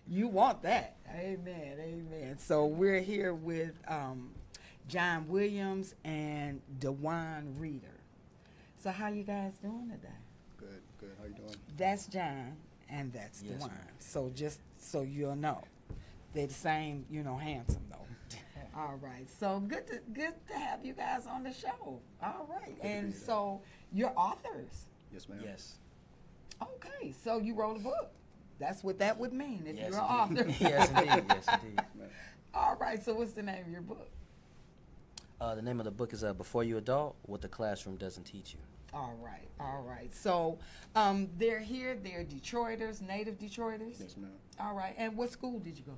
You want that. Amen. Amen. So we're here with John Williams and DeJuan Reeder. So how you guys doing today? Good, good. How you doing? That's John and that's Yes, DeJuan. ma'am. So just so you'll know, they're the same, handsome though. All right. So good to have you guys on the show. All right. to And be here. so you're authors. Yes, ma'am. Yes. Okay. So you wrote a book. That's what that would mean if Yes, you're an indeed. author. Yes, indeed. Yes, indeed. Man. All right. So what's the name of your book? The name of the book is Before You Adult, What the Classroom Doesn't Teach You. All right. All right. So they're here. They're Detroiters, native Detroiters. Yes, ma'am. All right. And what school did you go to?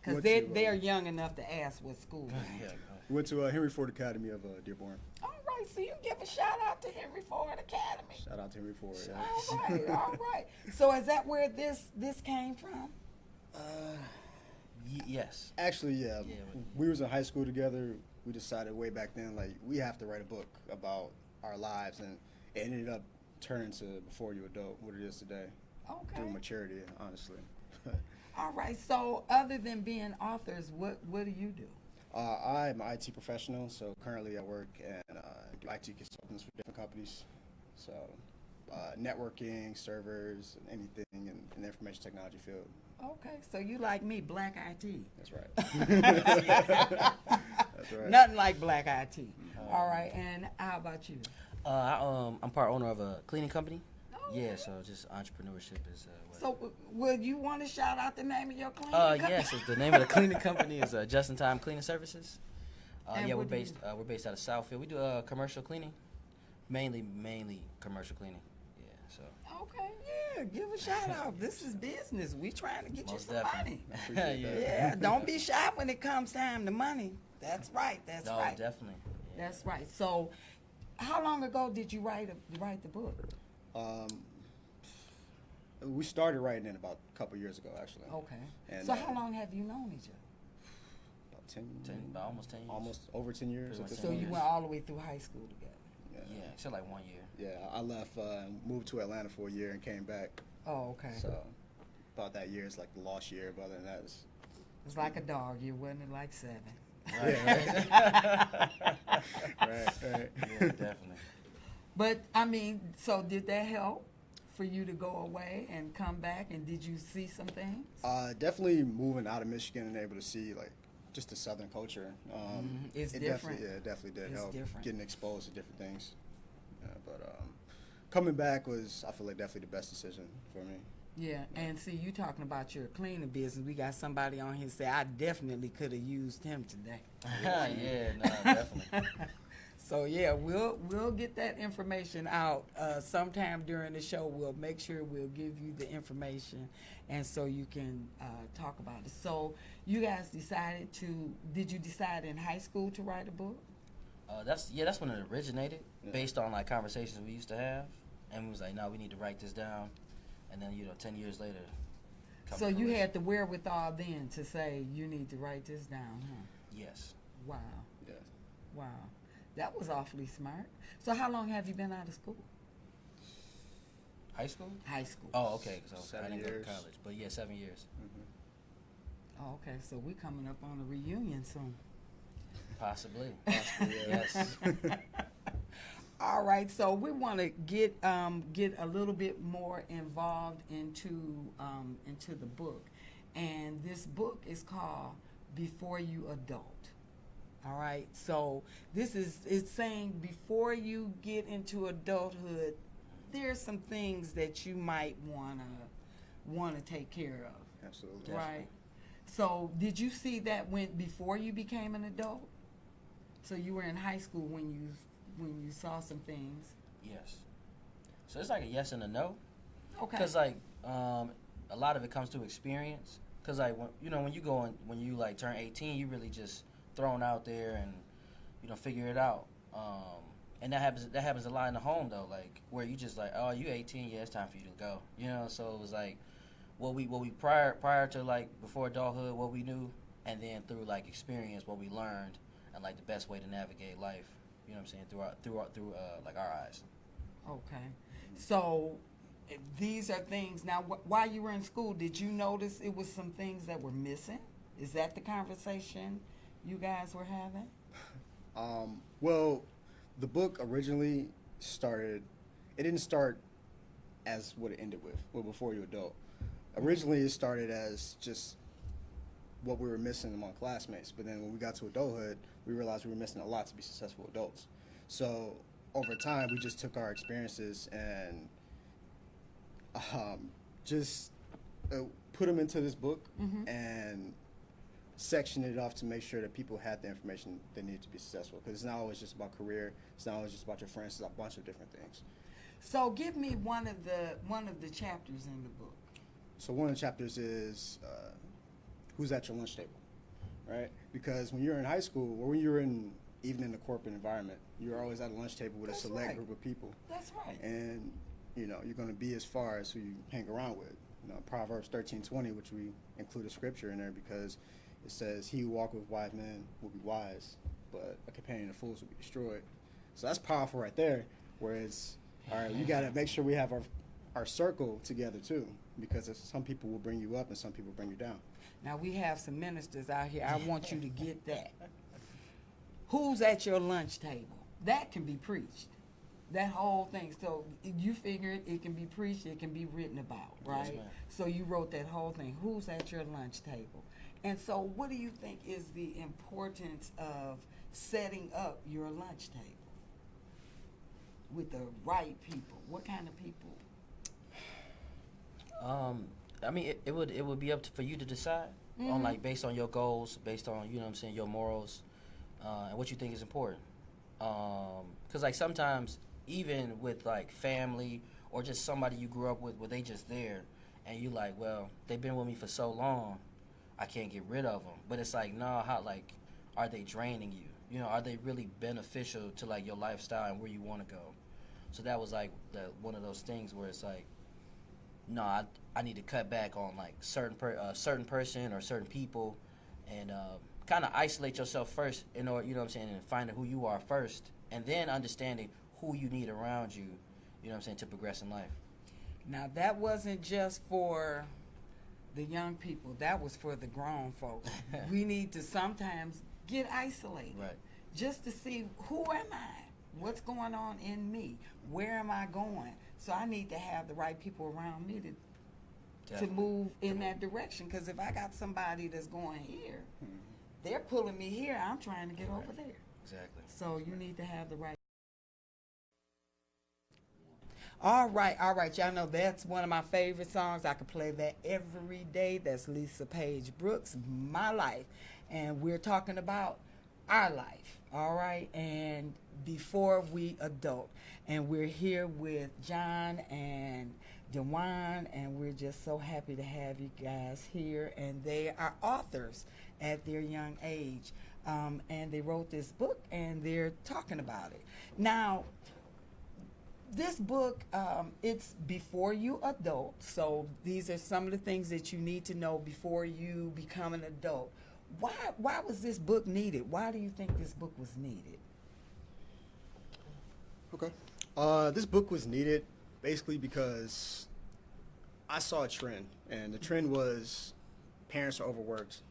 Because Went they're, to, they're young enough to ask what school. Yeah. Went to Henry Ford Academy of Dearborn. All right. So you give a shout out to Henry Ford Academy. Shout out to Henry Ford. Yeah. All right. All right. So is that where this came from? Yes. Actually, yeah. Yeah, We was in high school together. We decided way back then, like, we have to write a book about our lives, and it ended up turning to Before You Adult, what it is today, through Okay. maturity, honestly. All right. So other than being authors, what do you do? I'm an IT professional, so currently I work and do IT consultants for different companies. So networking, servers, and anything in the information technology field. Okay. So you like me, black IT. That's right. That's right. Nothing like black IT. All right. And how about you? I'm part owner of a cleaning company. Oh, Yeah, okay. so just entrepreneurship is what. So, would you want to shout out the name of your cleaning company? Yes, it's the name of the cleaning company is Just in Time Cleaning Services. And Yeah, what do you we're based out of Southfield. We do commercial cleaning, mainly commercial cleaning. Yeah, so Okay, yeah, give a shout out. This is business. We trying to get most you some definitely. money. Appreciate that. Yeah, don't be shy when it comes time to money. That's right. That's No, right. definitely. Yeah. That's right. So, how long ago did you write the book? We started writing it about a couple years ago, actually. Okay. And, So, how long have you known each other? About About almost 10 years. almost over 10 years. Pretty At much this 10 So you years. went all the way through high school together. Yeah, except like 1 year. Yeah, I left, moved to Atlanta for a year and came back. Oh, okay. So about that year is like the lost year, but other than that, It's like a dog. You wasn't like 7. Right. right. Yeah, definitely. But I mean, so did that help for you to go away and come back? And did you see some things? Definitely moving out of Michigan and able to see like just the Southern culture. It's it different. Definitely, yeah, it definitely did It's help different. getting exposed to different things. Yeah, but coming back was, I feel like, definitely the best decision for me. Yeah, and see, you talking about your cleaning business. We got somebody on here say I definitely could have used him today. Yeah, no, definitely. So yeah, we'll get that information out sometime during the show. We'll make sure we'll give you the information, and so you can talk about it. So you guys did you decide in high school to write a book? That's when it originated, Yeah. based on like conversations we used to have, and we was like, no, we need to write this down, and then 10 years later. come So to you fruition. had the wherewithal then to say you need to write this down, huh? Yes. Wow, Yeah. wow, that was awfully smart. So how long have you been out of school? High school? High school. Oh, okay. So I 7 didn't go years. to college, but yeah, 7 years, Oh, okay. So we coming up on a reunion soon. possibly. Yes. All right. So we want to get a little bit more involved into the book, and this book is called Before You Adult. All right. So it's saying before you get into adulthood, there's some things that you might wanna take care of. Absolutely. Right. So did you see that before you became an adult? So you were in high school when you saw some things. Yes. So it's like a yes and a no, Okay. because like a lot of it comes through experience. Because like when you like turn 18, you really just thrown out there and figure it out. And that happens a lot in the home though, like where you just like, oh, you 18, yeah, it's time for you to go. So it was like what we prior to like before adulthood, what we knew, and then through like experience, what we learned, and like the best way to navigate life. You know what I'm saying? Through like our eyes. Okay. So these are things. Now, while you were in school, did you notice it was some things that were missing? Is that the conversation you guys were having? Well, the book originally started, it didn't start as what it ended with, well, before you adult. Originally, it started as just what we were missing among classmates, but then when we got to adulthood, we realized we were missing a lot to be successful adults. So over time, we just took our experiences and just put them into this book and sectioned it off to make sure that people had the information they needed to be successful. Because it's not always just about career. It's not always just about your friends. It's a bunch of different things. So give me one of the chapters in the book. So one of the chapters is who's at your lunch table, right? Because when you're in high school or when you're even in the corporate environment, you're always at a lunch table with a select group of people. That's right. And you're going to be as far as who you hang around with. Proverbs 13:20, which we include a scripture in there because it says, "He who walketh with wise men will be wise, but a companion of fools will be destroyed." So that's powerful right there. Whereas, all right, we got to make sure we have our circle together too, because some people will bring you up and some people bring you down. Now we have some ministers out here. I want you to get that. Who's at your lunch table? That can be preached. That whole thing. So you figured it can be preached, it can be written about, right? Yes, ma'am. So you wrote that whole thing. Who's at your lunch table? And so what do you think is the importance of setting up your lunch table with the right people? What kind of people? I mean, it would be up for you to decide on, like, based on your goals, based on, your morals, and what you think is important. Because, like, sometimes even with, like, family or just somebody you grew up with where they just there and you like, well, they've been with me for so long, I can't get rid of them. But it's like, no, are they draining you? Are they really beneficial to, like, your lifestyle and where you want to go? So that was, like, one of those things where it's like, no, I need to cut back on, like, certain person or certain people and kind of isolate yourself first in order, and finding who you are first and then understanding who you need around you, to progress in life. Now that wasn't just for the young people. That was for the grown folks. We need to sometimes get isolated. Right. Just to see, who am I? What's going on in me? Where am I going? So I need to have the right people around me to move in that direction. Because if I got somebody that's going here, they're pulling me here. I'm trying to get over there. Exactly. So you need to have the right. All right. Y'all know that's one of my favorite songs. I could play that every day. That's Lisa Page Brooks, My Life. And we're talking about our life. All right. And before we adult. And we're here with John and DeJuan, and we're just so happy to have you guys here. And they are authors at their young age. And they wrote this book, and they're talking about it. Now, this book, it's before you adult. So these are some of the things that you need to know before you become an adult. Why was this book needed? Why do you think this book was needed? Okay. This book was needed basically because I saw a trend, and the trend was parents are overworked,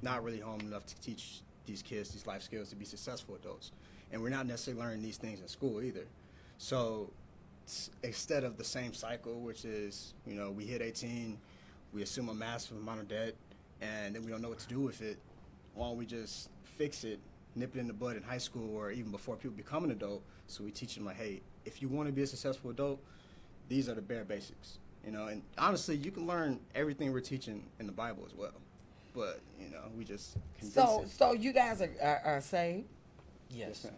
not really home enough to teach these kids these life skills to be successful adults. And we're not necessarily learning these things in school either. So instead of the same cycle, which is, we hit 18, we assume a massive amount of debt, and then we don't know what to do with it, why don't we just fix it, nip it in the bud in high school or even before people become an adult? So we teach them, like, hey, if you want to be a successful adult, these are the bare basics. And honestly, you can learn everything we're teaching in the Bible as well. But, we just condense it. So you guys are saved? Yes. ma'am.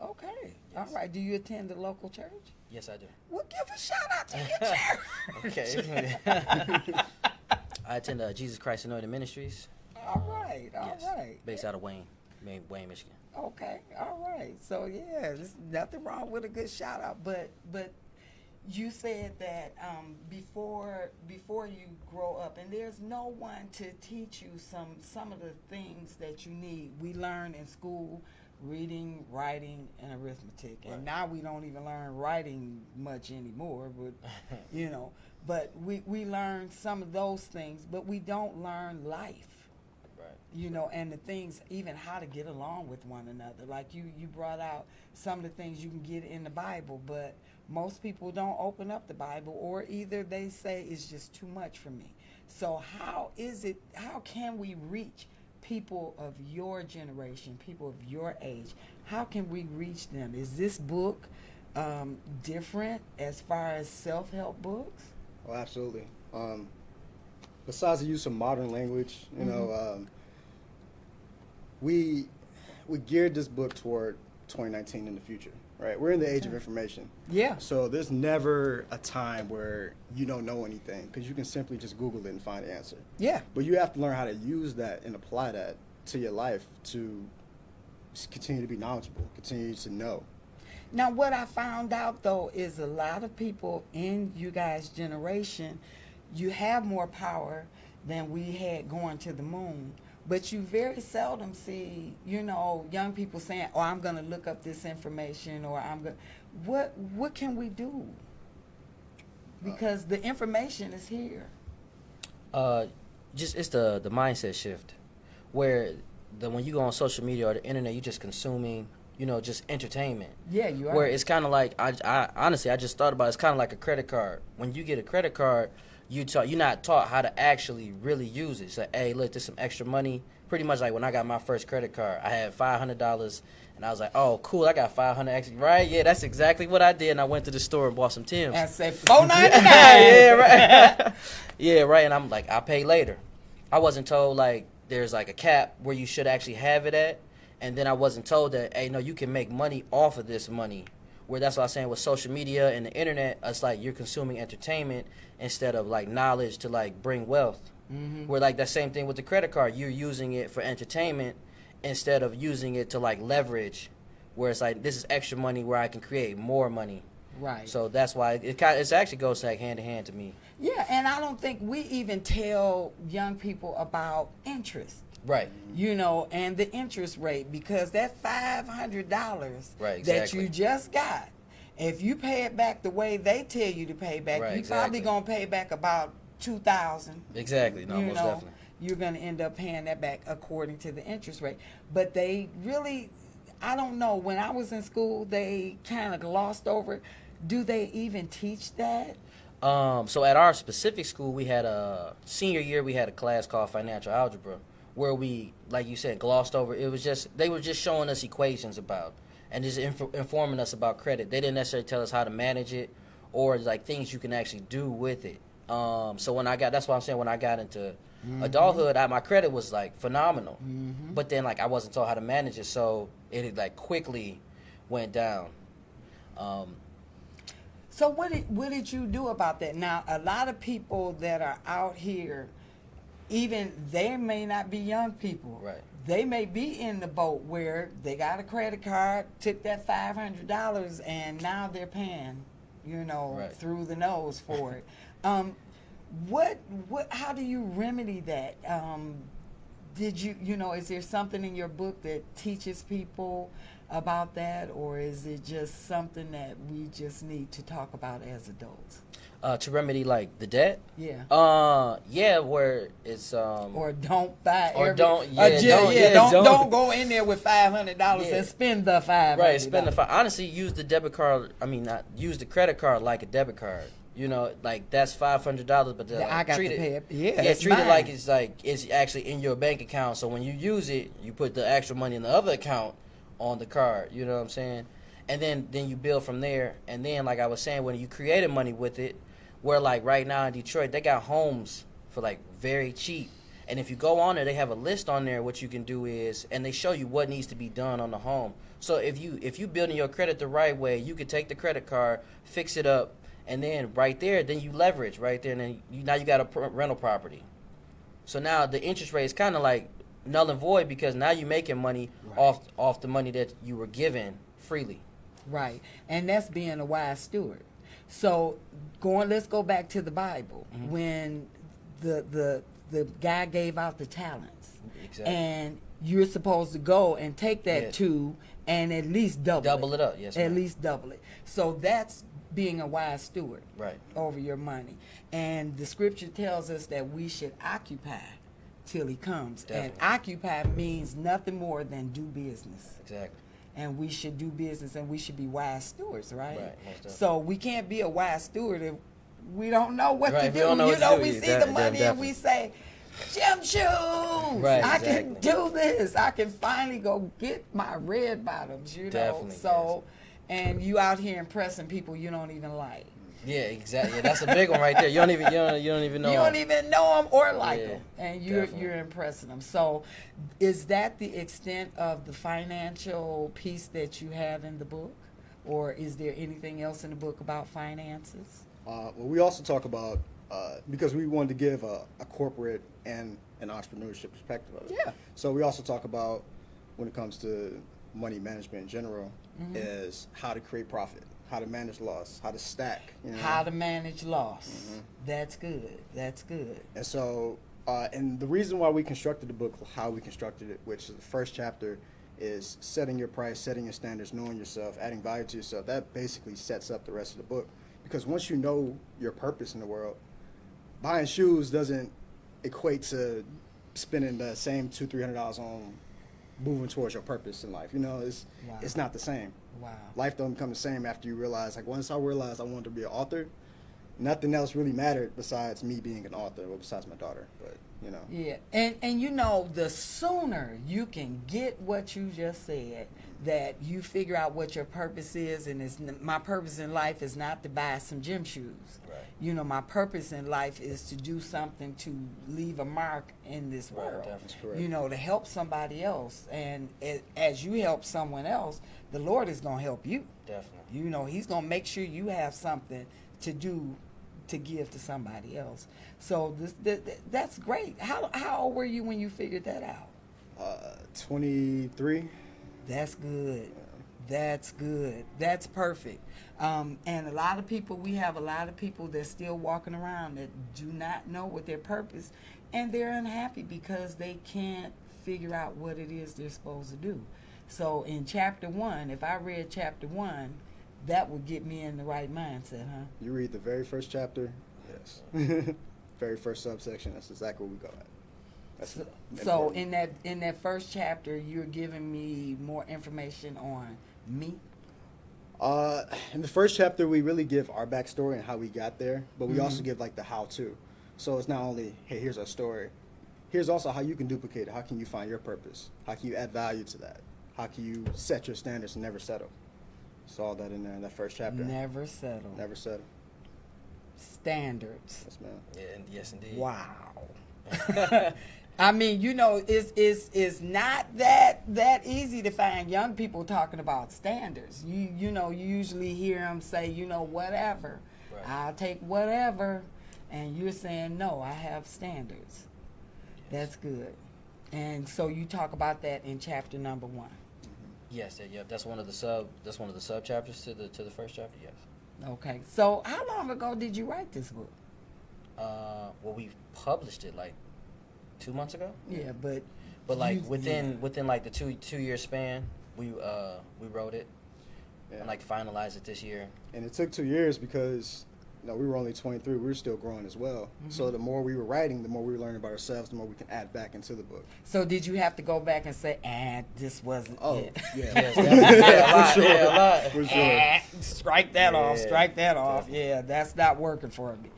Okay. Yes. All right. Do you attend the local church? Yes, I do. Well, give a shout out to your church. Okay. I attend Jesus Christ Anointed Ministries. All right. Yes. All right. Based out of Wayne, Michigan. Okay. All right. So yeah, there's nothing wrong with a good shout out, but you said that before you grow up, and there's no one to teach you some of the things that you need. We learn in school, reading, writing, and arithmetic. And Right. now we don't even learn writing much anymore, but you know, but we learn some of those things, but we don't learn life. Right. You know, and the things, even how to get along with one another. Like you brought out some of the things you can get in the Bible, but most people don't open up the Bible, or either they say it's just too much for me. So how can we reach people of your generation, people of your age? How can we reach them? Is this book different as far as self-help books? Oh, absolutely. Besides the use of modern language, you know, we geared this book toward 2019 in the future, right? We're in the age of information. Yeah. So there's never a time where you don't know anything, because you can simply just Google it and find the answer. Yeah. But you have to learn how to use that and apply that to your life to continue to be knowledgeable, continue to know. Now, what I found out, though, is a lot of people in you guys' generation, you have more power than we had going to the moon. But you very seldom see, you know, young people saying, "Oh, I'm going to look up this information," or "I'm going." What can we do? Because the information is here. Just it's the mindset shift, where when you go on social media or the internet, you're just consuming, you know, just entertainment. Yeah, you are. Where it's kind of like I honestly I just thought about it's kind of like a credit card. When you get a credit card, you're not taught how to actually really use it. So, hey, look, there's some extra money. Pretty much like when I got my first credit card, I had $500, and I was like, oh, cool, I got $500 extra. Right? Yeah, that's exactly what I did. And I went to the store and bought some Timbs. And say $4.99. Yeah, right. Yeah, right. And I'm like, I'll pay later. I wasn't told like there's like a cap where you should actually have it at, and then I wasn't told that, hey, no, you can make money off of this money. Where that's what I was saying with social media and the internet, it's like you're consuming entertainment instead of like knowledge to like bring wealth. Where like that same thing with the credit card, you're using it for entertainment instead of using it to like leverage, where it's like this is extra money where I can create more money. Right. So that's why it actually goes like hand in hand to me. Yeah, and I don't think we even tell young people about interest. Right. You know, and the interest rate, because that $500 Right, that exactly. you just got, if you pay it back the way they tell you to pay back, Right, you probably exactly. gonna pay back about $2,000. Exactly. No, you most know, definitely. you're gonna end up paying that back according to the interest rate. But they really, I don't know. When I was in school, they kind of glossed over it. Do they even teach that? So at our specific school, we had a senior year. We had a class called financial algebra, where we, like you said, glossed over. It was just they were just showing us equations about and just informing us about credit. They didn't necessarily tell us how to manage it or like things you can actually do with it. So that's why I'm saying when I got into adulthood, my credit was like phenomenal. But then like I wasn't told how to manage it, so it like quickly went down. So what did you do about that? Now, a lot of people that are out here, even they may not be young people. Right. They may be in the boat where they got a credit card, took that $500, and now they're paying, you know, Right. through the nose for it. How do you remedy that? Did you know, is there something in your book that teaches people about that, or is it just something that we just need to talk about as adults? To remedy like the debt? Yeah. Yeah, where it's Or don't buy. Or every, don't- yeah, don't don't. go in there with $500 Yeah. and spend the $500. right, spend the honestly use the debit card. I mean, not use the credit card like a debit card. You know, like that's $500, but Yeah, I got treat to it. pay it. Yeah, Yeah, it's treat it mine. like it's actually in your bank account. So when you use it, you put the extra money in the other account on the card. You know what I'm saying? And then you build from there. And then, like I was saying, when you created money with it, where like right now in Detroit, they got homes for like very cheap. And if you go on there, they have a list on there. What you can do is, and they show you what needs to be done on the home. So if you building your credit the right way, you could take the credit card, fix it up, and then right there, then you leverage right there, and then now you got a rental property. So now the interest rate is kind of like null and void because now you're making money off the money that you were given freely. Right, and that's being a wise steward. So let's go back to the Bible. When the the guy gave out the talents. Exactly. And you're supposed to go and take that Yeah. 2 and at least double it up. Yes, At ma'am. least double it. So that's being a wise steward Right. over your money. And the scripture tells us that we should occupy till he comes. Definitely. And occupy means nothing more than do business. Exactly. And we should do business and we should be wise stewards, right? Right, most definitely. So we can't be a wise steward if we don't know what Right, to if do. we don't know You what to know, do, we yeah, see the money and definitely. we say, gym shoes. Right, I can exactly. do this. I can finally go get my red bottoms, you know. Definitely, So, and you out here impressing people you don't even like. Yeah, exactly. Yeah, that's a big one right there. You don't even know. You don't even know them or like Yeah, them, and you're definitely. impressing them. So, is that the extent of the financial piece that you have in the book, or is there anything else in the book about finances? Well, we also talk about, because we wanted to give a corporate and an entrepreneurship perspective of it. Yeah. So we also talk about, when it comes to money management in general, is how to create profit, how to manage loss, how to stack. You know? How to manage loss. That's good. That's good. And so, and the reason why we constructed the book, how we constructed it, which is the first chapter, is setting your price, setting your standards, knowing yourself, adding value to yourself. That basically sets up the rest of the book. Because once you know your purpose in the world, buying shoes doesn't equate to spending the same $200-300 on moving towards your purpose in life. You know, Wow. it's not the same. Wow. Life don't become the same after you realize, like, once I realized I wanted to be an author, nothing else really mattered besides me being an author, or besides my daughter. But, you know. Yeah, and you know, the sooner you can get what you just said, that you figure out what your purpose is, and my purpose in life is not to buy some gym shoes. Right. You know, my purpose in life is to do something to leave a mark in this Right, world. that's correct. You know, to help somebody else, and as you help someone else, the Lord is going to help you. Definitely. You know, he's going to make sure you have something to do to give to somebody else. So that's great. How old were you when you figured that out? 23. That's good. That's good. That's perfect. And we have a lot of people that's still walking around that do not know what their purpose, and they're unhappy because they can't figure out what it is they're supposed to do. So in chapter 1, if I read chapter 1, that would get me in the right mindset, huh? You read the very first chapter, yes. Very first subsection, that's exactly what we go at. That's So important. in that first chapter, you're giving me more information on me. In the first chapter, we really give our backstory and how we got there, but we also give like the how-to. So it's not only, hey, here's our story. Here's also how you can duplicate it. How can you find your purpose? How can you add value to that? How can you set your standards and never settle? It's all that in there in that first chapter. Never settle. Never settle. Standards. Yes, ma'am. Yeah, yes, indeed. Wow. I mean, you know, it's not that easy to find young people talking about standards. You know, you usually hear them say, you know, whatever. Right. I'll take whatever. And you're saying, no, I have standards. That's good. And so you talk about that in chapter number 1. Yes, yeah, that's one of the sub chapters to the first chapter. Yes. Okay. So how long ago did you write this book? Well, we published it like 2 months ago. Yeah, but like you- within like the two-year span, we wrote it Yeah. and like finalized it this year. And it took 2 years because, you know, we were only 23. We were still growing as well. So the more we were writing, the more we were learning about ourselves, the more we can add back into the book. So did you have to go back and say, this wasn't Oh, it? yeah. Yes, definitely. Yeah, a lot. For sure. Strike that off. Yeah, Strike that off. definitely. Yeah, that's not working for me.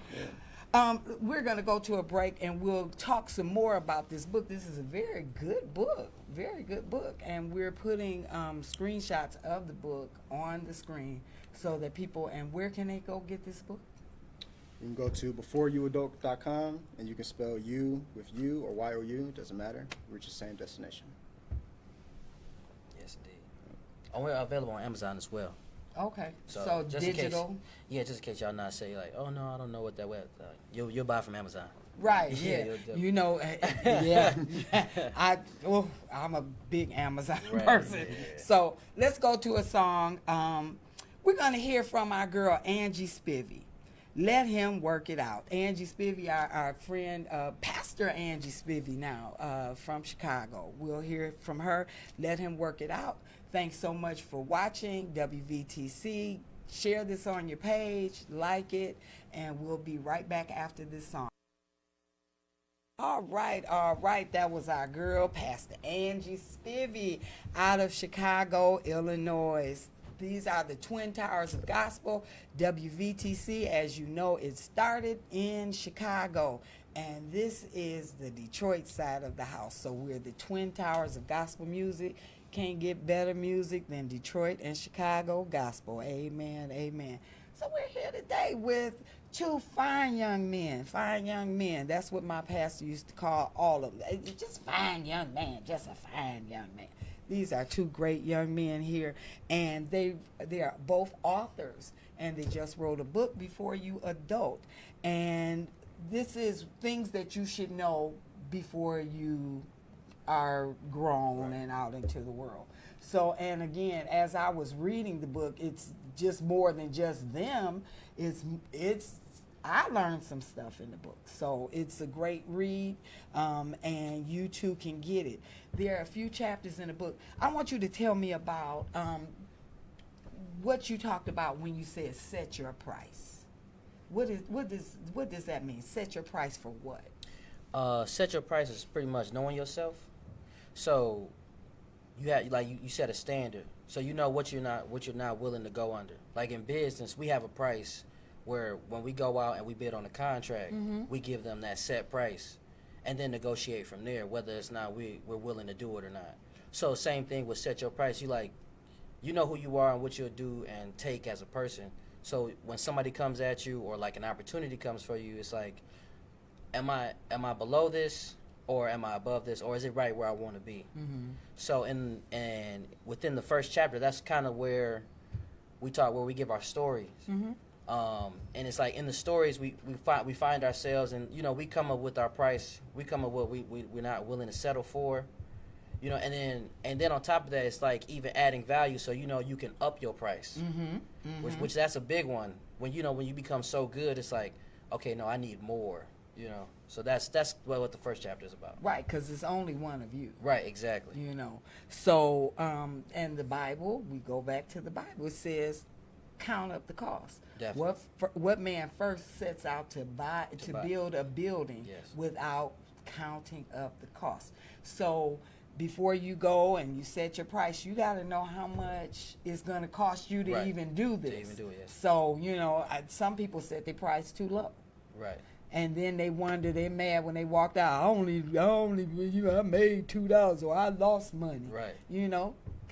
We're going to go to a break and we'll talk some more about this book. This is a very good book. Very good book. And we're putting screenshots of the book on the screen so that people, and where can they go get this book? You can go to beforeyouadult.com and you can spell you with U or Y-O-U. It doesn't matter. Reach the same destination. Yes, indeed. Oh, we're available on Amazon as well. Okay. So, So just in case- digital. Yeah, just in case y'all not say like, oh no, I don't know what that web. You'll buy from Amazon. Right, Yeah, yeah. you'll definitely- You know, yeah. I'm a big Amazon Right, person. yeah. So let's go to a song. We're going to hear from our girl, Angie Spivey. Let him work it out. Angie Spivey, our friend, Pastor Angie Spivey now from Chicago. We'll hear from her. Let him work it out. Thanks so much for watching WVTC. Share this on your page, like it, and we'll be right back after this song. All right. That was our girl, Pastor Angie Spivey, out of Chicago, Illinois. These are the Twin Towers of Gospel. WVTC, as you know, it started in Chicago, and this is the Detroit side of the house. So we're the Twin Towers of Gospel music. Can't get better music than Detroit and Chicago gospel. Amen, amen. So we're here today with two fine young men. That's what my pastor used to call all of them. Just fine young man, just a fine young man. These are two great young men here, and they are both authors, and they just wrote a book, Before You Adult. And this is things that you should know before you are grown and out into the world. So, and again, as I was reading the book, it's just more than just them. I learned some stuff in the book. So it's a great read, and you too can get it. There are a few chapters in the book. I want you to tell me about what you talked about when you said set your price. What does that mean? Set your price for what? Set your price is pretty much knowing yourself. So you have, like you set a standard. So you know what you're not willing to go under. Like in business, we have a price where when we go out and we bid on a contract, we give them that set price and then negotiate from there, whether it's not we're willing to do it or not. So same thing with set your price. You know who you are and what you'll do and take as a person. So when somebody comes at you or like an opportunity comes for you, it's like, am I below this or am I above this, or is it right where I want to be? So and within the first chapter, that's kind of where we give our stories. And it's like in the stories we find ourselves, and we come up with our price. We come up with what we're not willing to settle for, and then on top of that, it's like even adding value, so you can up your price, which that's a big one. When you become so good, it's like, okay, no, I need more. So that's what the first chapter is about. Right, because it's only one of you. Right, exactly. So and the Bible, we go back to the Bible. It says, count up the cost. Definitely. What man first sets out to build a building without counting up the cost. So before you go and you set your price, you got to know how much it's going to cost you to even do this. To even do it, yes. So some people set their price too low. Right. And then they mad when they walked out. I made $2, so I lost money. Right. You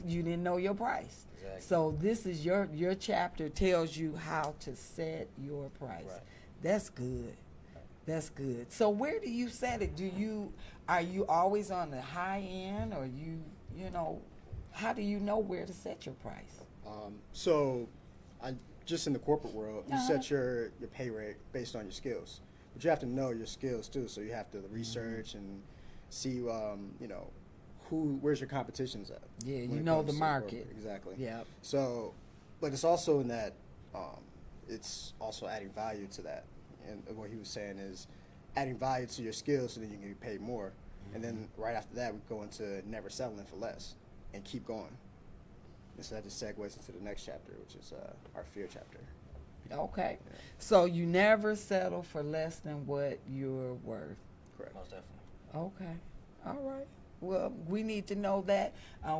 didn't know your price. Exactly. So this is your chapter tells you how to set your price. Right. That's good. That's good. So where do you set it? Are you always on the high end, or how do you know where to set your price? So just in the corporate world, you set your pay rate based on your skills. But you have to know your skills too, so you have to research and see, where's your competition's at. Yeah, you know the market. Exactly. Yeah. So, but it's also in that, it's also adding value to that. And what he was saying is adding value to your skills so that you can get paid more. And then right after that, we go into never settling for less and keep going. And so that just segues into the next chapter, which is our fear chapter. Okay. Yeah. So you never settle for less than what you're worth. Correct. Most definitely. Okay. All right. Well, we need to know that.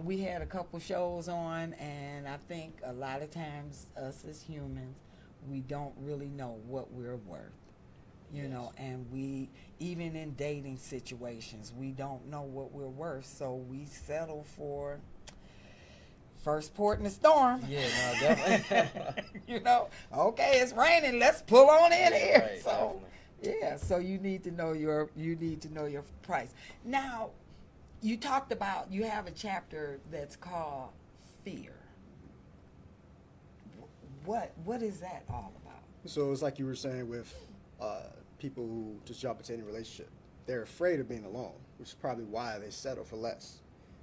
We had a couple shows on, and I think a lot of times us as humans, we don't really know what we're worth. And we, even in dating situations, we don't know what we're worth, so we settle for first port in the storm. Yeah, no, definitely. Okay, it's raining. Let's pull on in here. Right, So, definitely. so you need to know your price. Now, you talked about you have a chapter that's called fear. What is that all about? So it's like you were saying with people who just jump into any relationship. They're afraid of being alone, which is probably why they settle for less.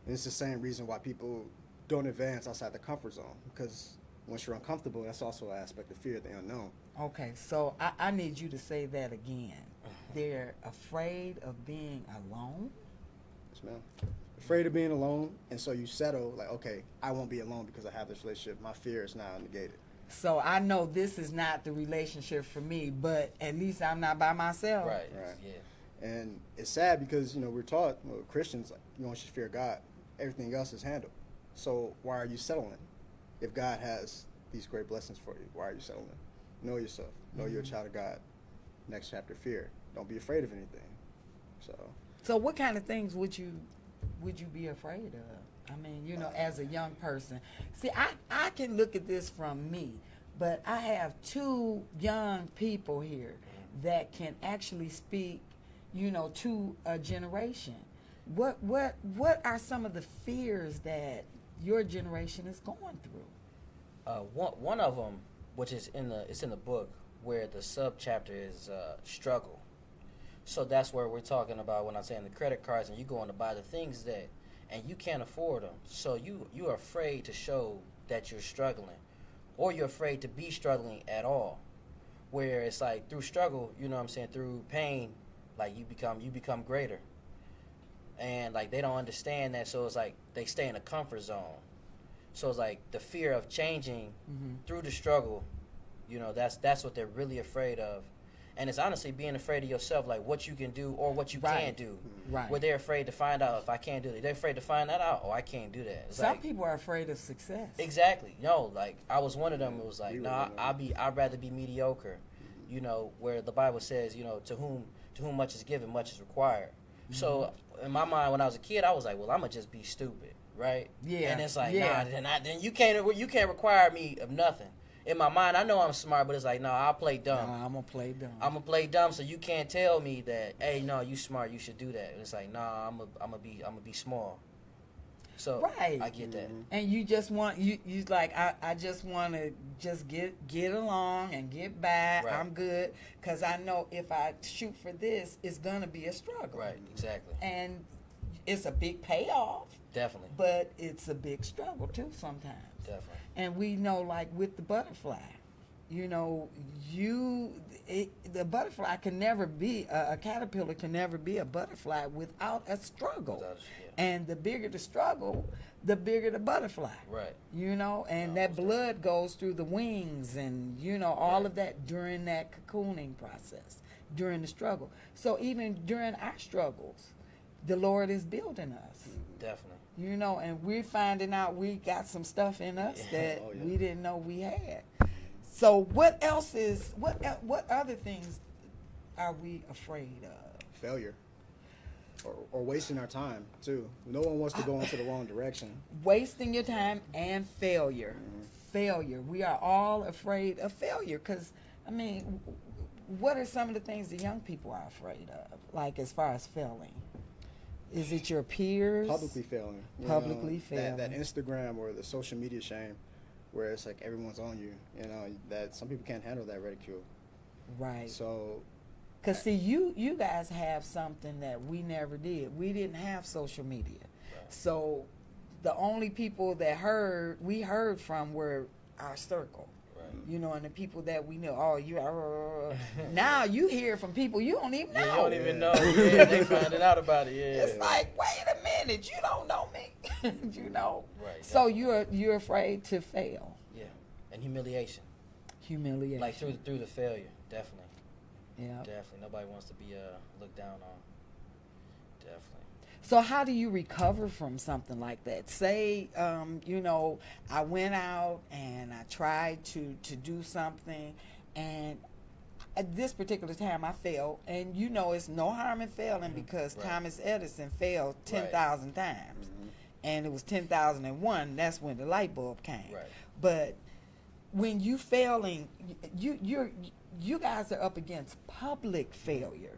And it's the same reason why people don't advance outside the comfort zone, because once you're uncomfortable, that's also an aspect of fear, the unknown. Okay, so I need you to say that again. They're afraid of being alone? Yes, ma'am. Afraid of being alone, and so you settle, like, okay, I won't be alone because I have this relationship. My fear is now negated. So I know this is not the relationship for me, but at least I'm not by myself. Right. Right. Yeah. And it's sad because, we're taught, Christians, like, you want you to fear God. Everything else is handled. So why are you settling? If God has these great blessings for you, why are you settling? Know yourself. Know you're a child of God. Next chapter, fear. Don't be afraid of anything. So what kind of things would you be afraid of? I mean, as a young person. See, I can look at this from me, but I have two young people here that can actually speak, to a generation. What are some of the fears that your generation is going through? One of them, which is in the book, where the subchapter is struggle. So that's where we're talking about when I'm saying the credit cards, and you going to buy the things and you can't afford them. So you're afraid to show that you're struggling, or you're afraid to be struggling at all. Where it's like through struggle, through pain, like you become greater. And like they don't understand that, so it's like they stay in a comfort zone. So it's like the fear of changing through the struggle, that's what they're really afraid of. And it's honestly being afraid of yourself, like what you can do or what you can't do. Right. Where they're afraid to find out if I can't do it. They're afraid to find that out. Oh, I can't do that. It's Some people are afraid of success. Exactly. No, like I was one of them. It was like, I'd rather be mediocre. Where the Bible says, to whom much is given, much is required. So in my mind, when I was a kid, I was like, well, I'm gonna just be stupid, right? Yeah. And it's like, then you can't require me of nothing. In my mind, I know I'm smart, but it's like, no, I'll play dumb. No, I'm gonna play dumb. I'm gonna play dumb, so you can't tell me that, hey, no, you smart, you should do that. And it's like, nah, I'm gonna be small. So right. I get that. And you just want you like I just want to just get along and get by. Right. I'm good because I know if I shoot for this, it's gonna be a struggle. Right. Exactly. And it's a big payoff. Definitely. But it's a big struggle too sometimes. Definitely. And we know, like with the butterfly, the butterfly can never be a caterpillar can never be a butterfly without a struggle. And the bigger the struggle, the bigger the butterfly. Right. And that blood goes through the wings and all of that during that cocooning process, during the struggle. So even during our struggles, the Lord is building us. Definitely. And we're finding out we got some stuff in us that we didn't know we had. So what other things are we afraid of? Failure. Or wasting our time, too. No one wants to go into the wrong direction. Wasting your time and failure. Failure. We are all afraid of failure because, what are some of the things the young people are afraid of, like as far as failing? Is it your peers? Publicly failing. Publicly failing. That Instagram or the social media shame where it's like everyone's on you, that some people can't handle that ridicule. Right. So, because see, you guys have something that we never did. We didn't have social media. Right. So the only people that we heard from were our circle. Right. And the people that we know. Oh, you are. Now you hear from people you don't even know. You don't even know. Yeah, they finding out about it. Yeah. It's like, wait a minute, you don't know me. Right. So you're afraid to fail. Yeah, and humiliation. Humiliation. Like through the failure, definitely. Yeah. Definitely. Nobody wants to be looked down on. Definitely. So how do you recover from something like that? Say, I went out and I tried to do something, and at this particular time I failed. And it's no harm in failing because Thomas Edison failed 10,000 times. And it was 10,001. That's when the light bulb came. Right. But when you failing, you guys are up against public failure.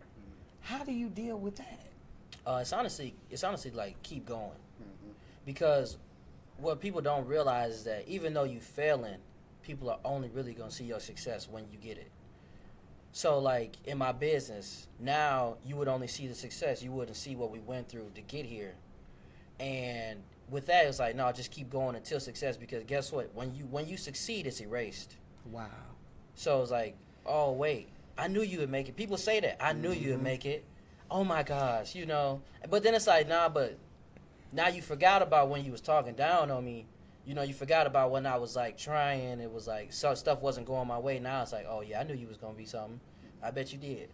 How do you deal with that? It's honestly like keep going, because what people don't realize is that even though you failing, people are only really gonna see your success when you get it. So like in my business now, you would only see the success. You wouldn't see what we went through to get here. And with that, it's like, no, just keep going until success, because guess what? When you succeed, it's erased. Wow. So it's like, oh, wait, I knew you would make it. People say that. I knew you would make it. Oh, my gosh, you know. But then it's like, nah, but now you forgot about when you was talking down on me. You know, you forgot about when I was, like, trying. It was like, so stuff wasn't going my way. Now it's like, oh, yeah, I knew you was going to be something. I bet you did.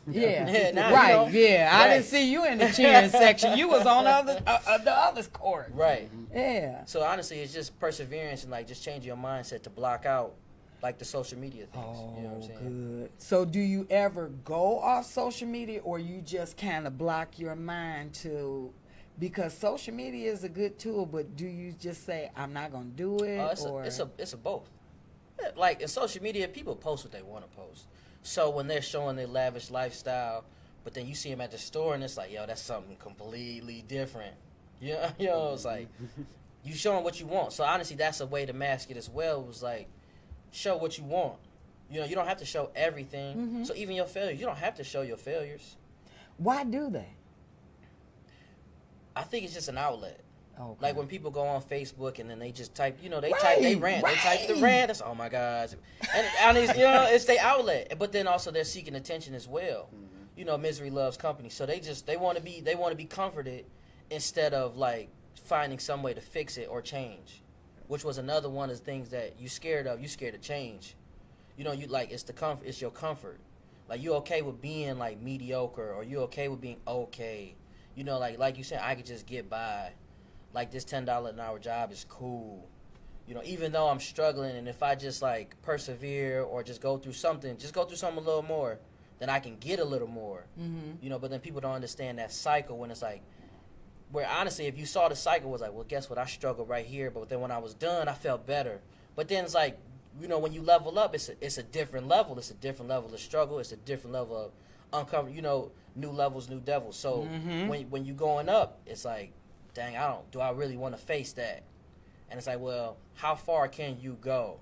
Yeah, Now, right. you know, Yeah, I right. didn't see you in the cheering section. You was on the other's court. Right. Yeah. So honestly, it's just perseverance and like just changing your mindset to block out like the social media things. Oh, You know what I'm saying? good. So, do you ever go off social media, or you just kind of block your mind to? Because social media is a good tool, but do you just say, "I'm not gonna do it"? It's a both. Yeah, like in social media, people post what they want to post. So when they're showing their lavish lifestyle, but then you see them at the store and it's like, yo, that's something completely different. Yeah, you know, it's like you showing what you want. So honestly, that's a way to mask it as well. It was like, show what you want. You know, you don't have to show everything. Mm-hmm. So even your failures, you don't have to show your failures. Why do they? I think it's just an outlet. Okay. Like when people go on Facebook and then they just type, you know, they Right, type they rant, they type the rant. It's, oh my gosh, and it's, you know, it's their outlet. But then also they're seeking attention as well. You know, misery loves company, so they want to be comforted instead of like finding some way to fix it or change, which was another one of the things that you scared of. You scared of change. You know, you like it's your comfort. Like you okay with being like mediocre, or you okay with being okay. You know, like you said, I could just get by. Like this $10 an hour job is cool, you know, even though I'm struggling, and if I just like persevere or just go through something a little more, then I can get a little more, you know. But then people don't understand that cycle when it's like, where honestly, if you saw the cycle was like, well, guess what? I struggled right here, but then when I was done, I felt better. But then it's like, you know, when you level up, it's a different level. It's a different level of struggle. It's a different level of uncover, you know, new levels, new devils. So when you going up, it's like, dang, do I really want to face that? And it's like, well, how far can you go?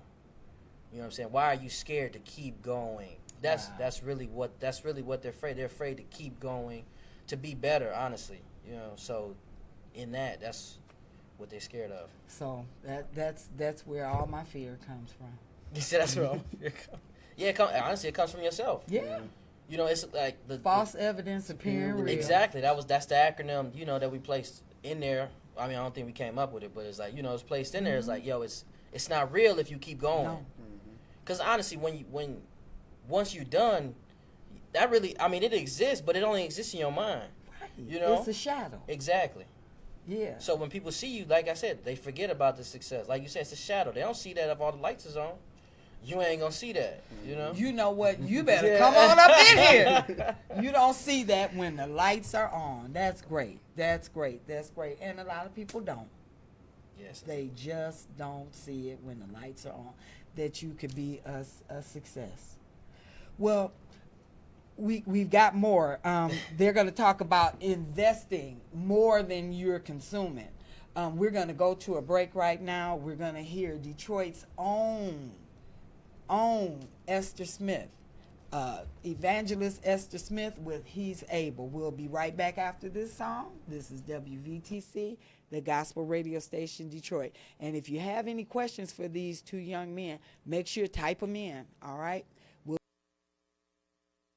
You know what I'm saying? Why are you scared to keep going? That's really what they're afraid. They're afraid to keep going, to be better, honestly. You know, so in that's what they're scared of. So that's where all my fear comes from. You said that's where all fear comes. Yeah, honestly, it comes from yourself. Yeah. You know, it's like the False evidence appearing real. Exactly. That's the acronym, you know, that we placed in there. I mean, I don't think we came up with it, but it's like, you know, it's placed in there. It's like, yo, it's not real if you keep going. No. Because honestly, once you're done, that really, I mean, it exists, but it only exists in your mind. Right. You know, it's a shadow. Exactly. Yeah. So when people see you, like I said, they forget about the success. Like you said, it's a shadow. They don't see that if all the lights is on. You ain't gonna see that, you know? You know what? You better come on up in here. You don't see that when the lights are on. That's great. That's great. That's great. And a lot of people don't. Yes. They just don't see it when the lights are on, that you could be a success. Well, we've got more. They're going to talk about investing more than you're consuming. We're going to go to a break right now. We're going to hear Detroit's own Esther Smith, evangelist Esther Smith with He's Able. We'll be right back after this song. This is WVTC, the gospel radio station, Detroit. And if you have any questions for these two young men, make sure to type them in, all right?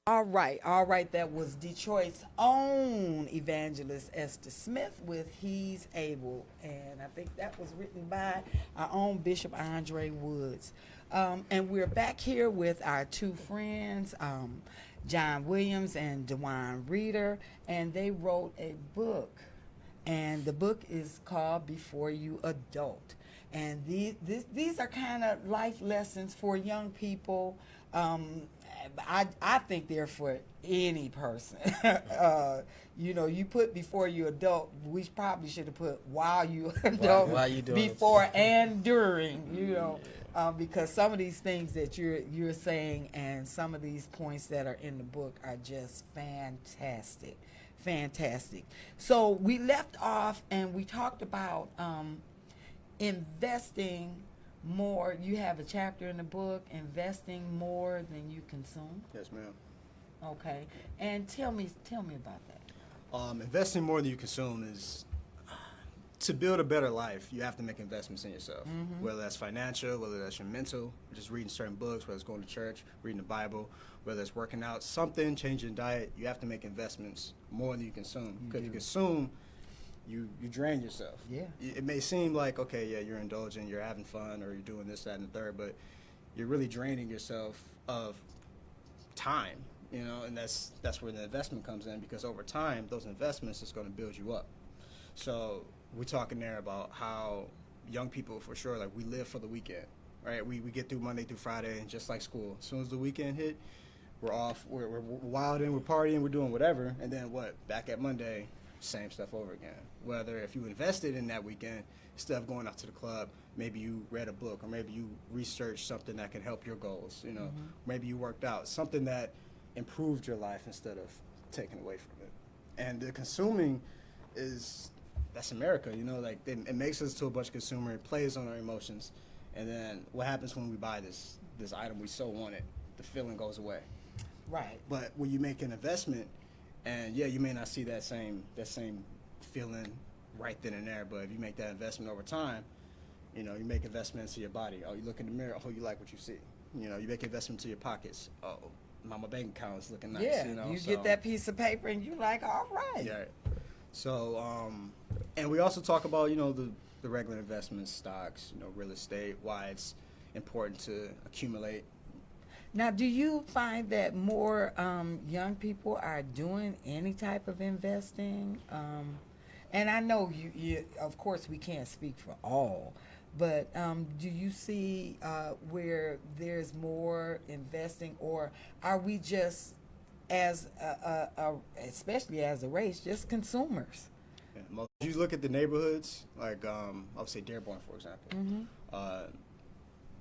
All right. That was Detroit's own evangelist Esther Smith with He's Able. And I think that was written by our own Bishop Andre Woods. And we're back here with our two friends, John Williams and DeJuan Reeder, and they wrote a book. And the book is called Before You Adult. And these are kind of life lessons for young people. I think they're for any person. You know, you put before you adult, we probably should have put while you adult, while you doing before and during, you know, because some of these things that you're saying and some of these points that are in the book are just fantastic. So we left off and we talked about investing more. You have a chapter in the book, investing more than you consume. Yes, ma'am. Okay, and tell me about that. Investing more than you consume is to build a better life, you have to make investments in yourself, whether that's financial, whether that's your mental, just reading certain books, whether it's going to church, reading the Bible, whether it's working out, something, changing diet. You have to make investments more than you consume. Because if you consume, you drain yourself. Yeah. It may seem like, okay, yeah, you're indulging, you're having fun, or you're doing this, that, and the third, but you're really draining yourself of time, you know, and that's where the investment comes in, because over time, those investments is going to build you up. So we're talking there about how young people, for sure, like, we live for the weekend, right? We get through Monday through Friday, and just like school, as soon as the weekend hit, we're off, we're wilding, we're partying, we're doing whatever, and then what? Back at Monday, same stuff over again. Whether if you invested in that weekend, instead of going out to the club, maybe you read a book, or maybe you researched something that can help your goals, you know, maybe you worked out, something that improved your life instead of taking away from it. And the consuming that's America, you know, like, it makes us to a bunch of consumer, it plays on our emotions, and then what happens when we buy this item we so wanted? The feeling goes away. Right. But when you make an investment, and yeah, you may not see that same feeling right then and there, but if you make that investment over time, you know, you make investments to your body. Oh, you look in the mirror, oh, you like what you see. You know, you make investment to your pockets. Oh, my bank account is looking nice. Yeah, you know, get that piece of paper and you like, all right. Yeah. So, and we also talk about, you know, the regular investments, stocks, you know, real estate, why it's important to accumulate. Now, do you find that more young people are doing any type of investing? And I know you, of course, we can't speak for all, but do you see where there's more investing, or are we just, as especially as a race, just consumers? Yeah, you look at the neighborhoods, like I would say Dearborn, for example.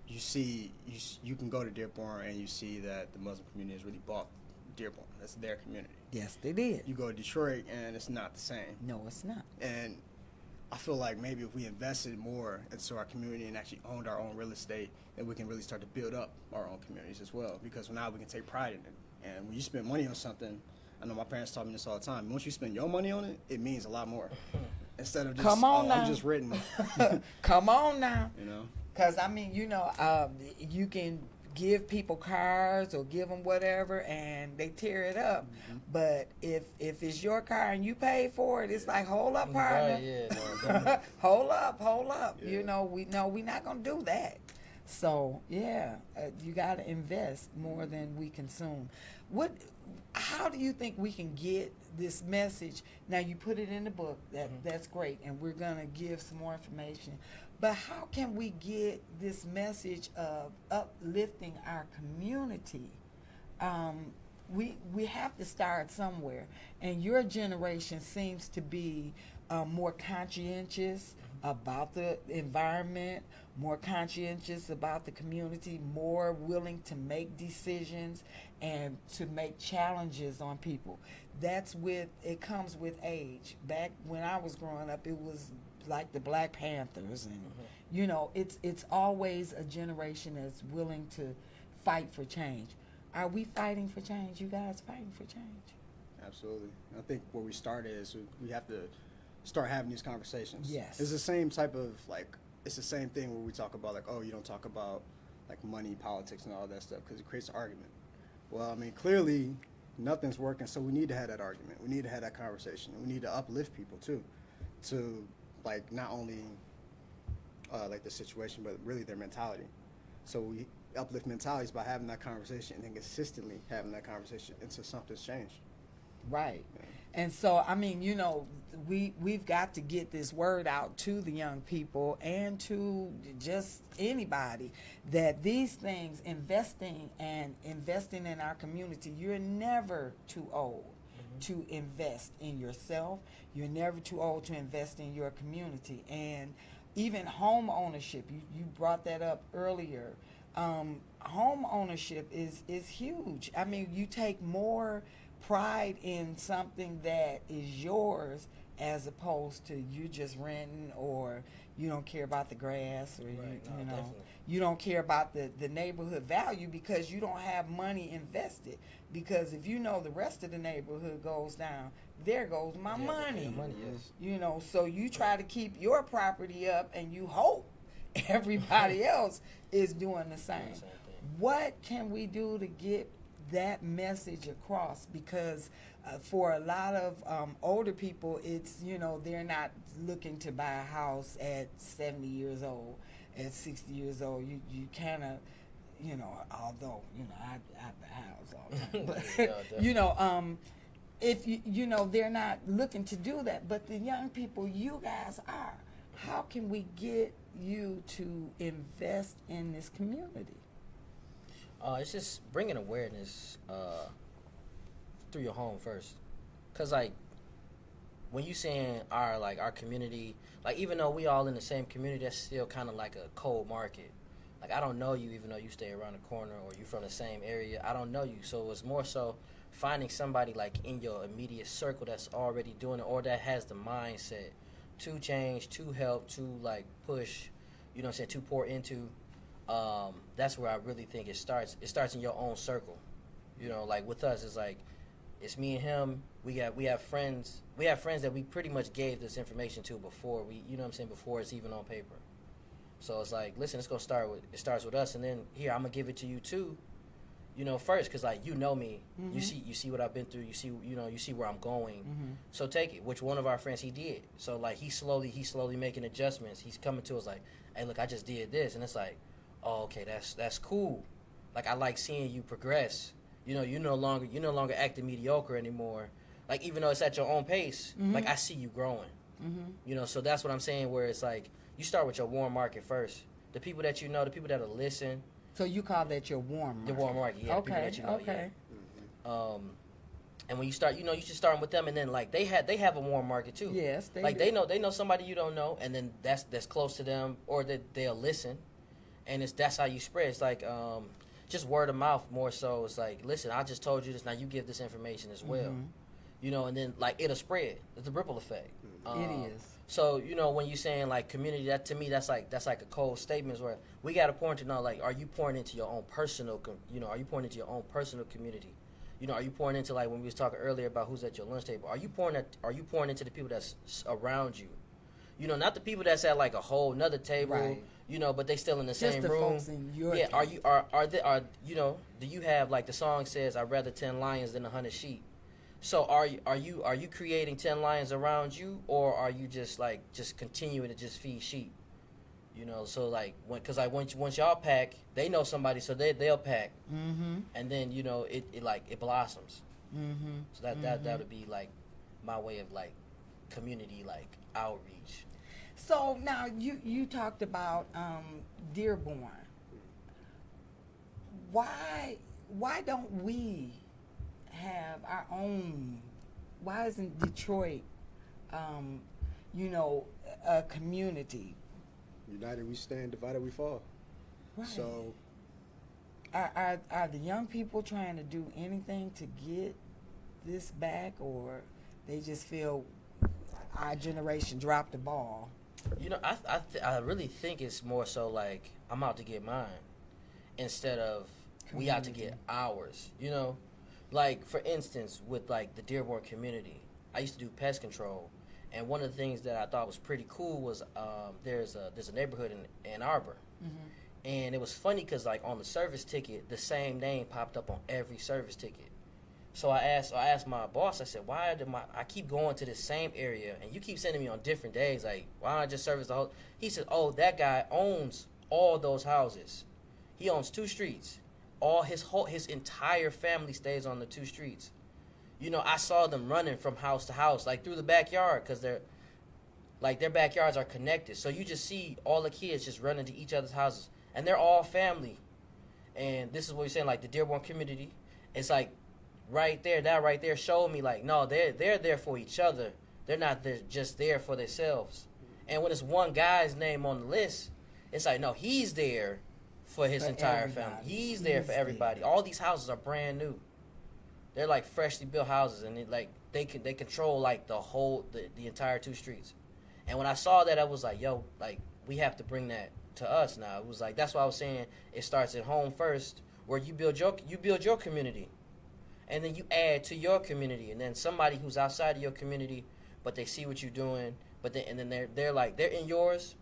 You can go to Dearborn and you see that the Muslim community has really bought Dearborn. That's their community. Yes, they did. You go to Detroit and it's not the same. No, it's not. And I feel like maybe if we invested more into our community and actually owned our own real estate, then we can really start to build up our own communities as well, because now we can take pride in it. And when you spend money on something, I know my parents taught me this all the time, once you spend your money on it, it means a lot more. Instead of just, come on now. I'm just written. Come on now. You know? Because, I mean, you know, you can give people cars or give them whatever and they tear it up. But if it's your car and you pay for it, it's like, hold up, partner. Right, yeah, no, hold up. Yeah. You know, we're not going to do that. So, yeah, you got to invest more than we consume. How do you think we can get this message? Now, you put it in the book. That's great, and we're going to give some more information. But how can we get this message of uplifting our community? We have to start somewhere. And your generation seems to be more conscientious about the environment, more conscientious about the community, more willing to make decisions and to make challenges on people. It comes with age. Back when I was growing up, it was like the Black Panthers, and you know, it's always a generation that's willing to fight for change. Are we fighting for change? You guys fighting for change? Absolutely. I think where we started is we have to start having these conversations. Yes. It's the same type of, like, it's the same thing where we talk about, like, oh, you don't talk about, like, money, politics, and all that stuff because it creates an argument. Well, I mean, clearly nothing's working, so we need to have that argument. We need to have that conversation. We need to uplift people, too, to, like, not only, like, the situation, but really their mentality. So we uplift mentalities by having that conversation and then consistently having that conversation until something's changed. Right. Yeah. And so, I mean, you know, we've got to get this word out to the young people and to just anybody that these things, investing in our community, you're never too old to invest in yourself. You're never too old to invest in your community. And even home ownership, you brought that up earlier. Home ownership is huge. I mean, you take more pride in something that is yours as opposed to you just renting, or you don't care about the grass, or you know, definitely. you don't care about the neighborhood value because you don't have money invested. Because if you know the rest of the neighborhood goes down, there goes my Yeah, money. yeah, money, yes. You know, so you try to keep your property up, and you hope everybody else is doing the same. Same thing. What can we do to get that message across? Because for a lot of older people, it's, you know, they're not looking to buy a house at 70 years old, at 60 years old. You kind of, you know, although, you know, I buy a house all the time, but, Yeah, you know, if you know, they're not looking to do that, but the young people, you guys are. How can we get you to invest in this community? It's just bringing awareness through your home first, cause like when you saying our community, like even though we all in the same community, that's still kind of like a cold market. Like I don't know you, even though you stay around the corner or you from the same area. I don't know you, so it's more so finding somebody like in your immediate circle that's already doing it or that has the mindset to change, to help, to like push, you know what I'm saying, to pour into. That's where I really think it starts. It starts in your own circle. You know, like with us, it's like it's me and him. We have friends. We have friends that we pretty much gave this information to before we, you know what I'm saying, before it's even on paper. So it's like, listen, it starts with us, and then here I'm gonna give it to you too. You know, first, because like you know me, Mm-hmm. you see what I've been through, you see where I'm going. Mm-hmm. So take it. Which one of our friends he did? So like he's slowly making adjustments. He's coming to us like, hey, look, I just did this, and it's like, oh, okay, that's cool. Like I like seeing you progress. You know, you're no longer acting mediocre anymore. Like even though it's at your own pace, Mhm. like I see you growing. Mm-hmm. You know, so that's what I'm saying. Where it's like you start with your warm market first. The people that you know, the people that'll listen. So you call that your warm market? The warm market, yeah. The people Okay, that you know, okay. yeah. And when you start, you know, you should start with them, and then like they have a warm market too. Yes, they like do. they know somebody you don't know, and then that's close to them, or that they'll listen, and that's how you spread. It's like just word of mouth more so. It's like, listen, I just told you this, now you give this information as well, Mhm. you know, and then like it'll spread. It's a ripple effect. It is. So you know when you saying like community, that to me that's like a cold statement where we got to point to know like, are you pouring into your own personal, are you pouring into your own personal community? You know, are you pouring into like when we was talking earlier about who's at your lunch table? Are you pouring into the people that's around you? You know, not the people that's at like a whole nother table. Right. You know, but they still in the Just same the room. folks in your Yeah. community. Are you know? Do you have like the song says, "I'd rather 10 lions than 100 sheep." So are you creating 10 lions around you, or are you just continuing to just feed sheep? You know, so like once y'all pack, they know somebody, so they'll pack, Mm-hmm. and then you know it blossoms. Mm-hmm. So that would be like my way of like community like outreach. So now you talked about Dearborn. Why don't we have our own? Why isn't Detroit, a community? United we stand, divided we fall. Right. So Are the young people trying to do anything to get this back, or they just feel our generation dropped the ball? You know, I really think it's more so like I'm out to get mine instead of we out to get Community. ours. You know, like for instance with like the Dearborn community, I used to do pest control, and one of the things that I thought was pretty cool was there's a neighborhood in Ann Arbor, and it was funny because like on the service ticket, the same name popped up on every service ticket. So I asked my boss, I said, why I keep going to this same area and you keep sending me on different days? Like, why don't I just service the whole? He said, oh, that guy owns all those houses. He owns 2 streets. All his entire family stays on the 2 streets. You know, I saw them running from house to house, like through the backyard, because their backyards are connected. So you just see all the kids just running to each other's houses, and they're all family. And this is what we're saying, like the Dearborn community. It's like that right there showed me like, no, they're there for each other. They're not just there for themselves. And when it's one guy's name on the list, it's like, no, he's there for his entire family. He's there for everybody. All these houses are brand new. They're like freshly built houses, and they control like the entire 2 streets. And when I saw that, I was like, yo, like we have to bring that to us now. It was like, that's why I was saying it starts at home first, where you build your community. and then you add to your community, and then somebody who's outside of your community, but they see what you're doing, but then they're like they're in yours,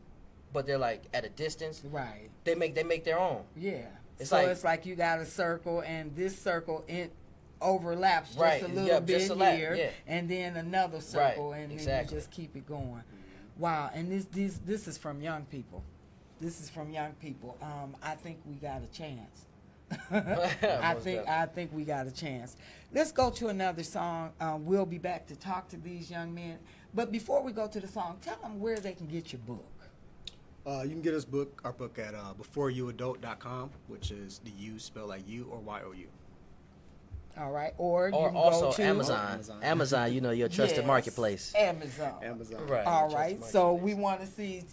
but they're like at a distance. Right. They make their own. Yeah. It's so like, it's like you got a circle, and this circle it overlaps just Right, a little yeah, bit just a lap, here, yeah. and then another circle, and exactly. then you just keep it going. Wow. And this is from young people. This is from young people. I think we got a chance. I think we got a chance. Let's go to another song. We'll be back to talk to these young men. But before we go to the song, tell them where they can get your book. You can get our book at beforeyouadult.com, which is the U spelled like U or YOU. All right. Or you can also go to Amazon. Amazon, you know, your trusted Yes, marketplace. Amazon. Right. All right. So we want to see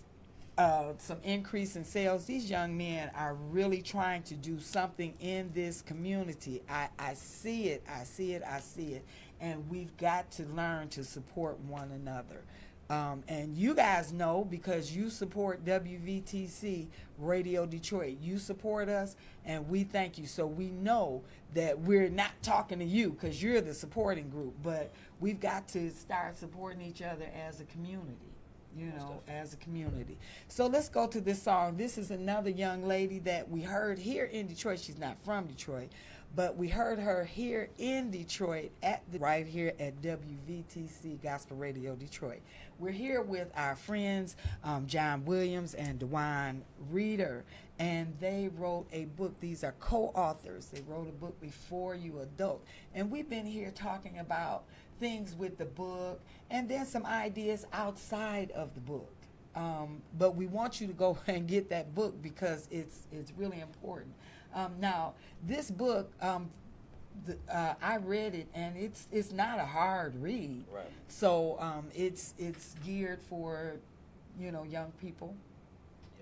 some increase in sales. These young men are really trying to do something in this community. I see it. I see it. I see it. And we've got to learn to support one another. And you guys know, because you support WVTC Radio Detroit. You support us, and we thank you. So we know that we're not talking to you because you're the supporting group, but we've got to start supporting each other as a community, you know, as a community. So let's go to this song. This is another young lady that we heard here in Detroit. She's not from Detroit, but we heard her here in Detroit right here at WVTC Gospel Radio Detroit. We're here with our friends John Williams and DeJuan Reeder, and they wrote a book. These are co-authors. They wrote a book, Before You Adult, and we've been here talking about things with the book and then some ideas outside of the book. But we want you to go and get that book because it's really important. Now, this book, I read it, and it's not a hard read. Right. So it's geared for, you know, young people.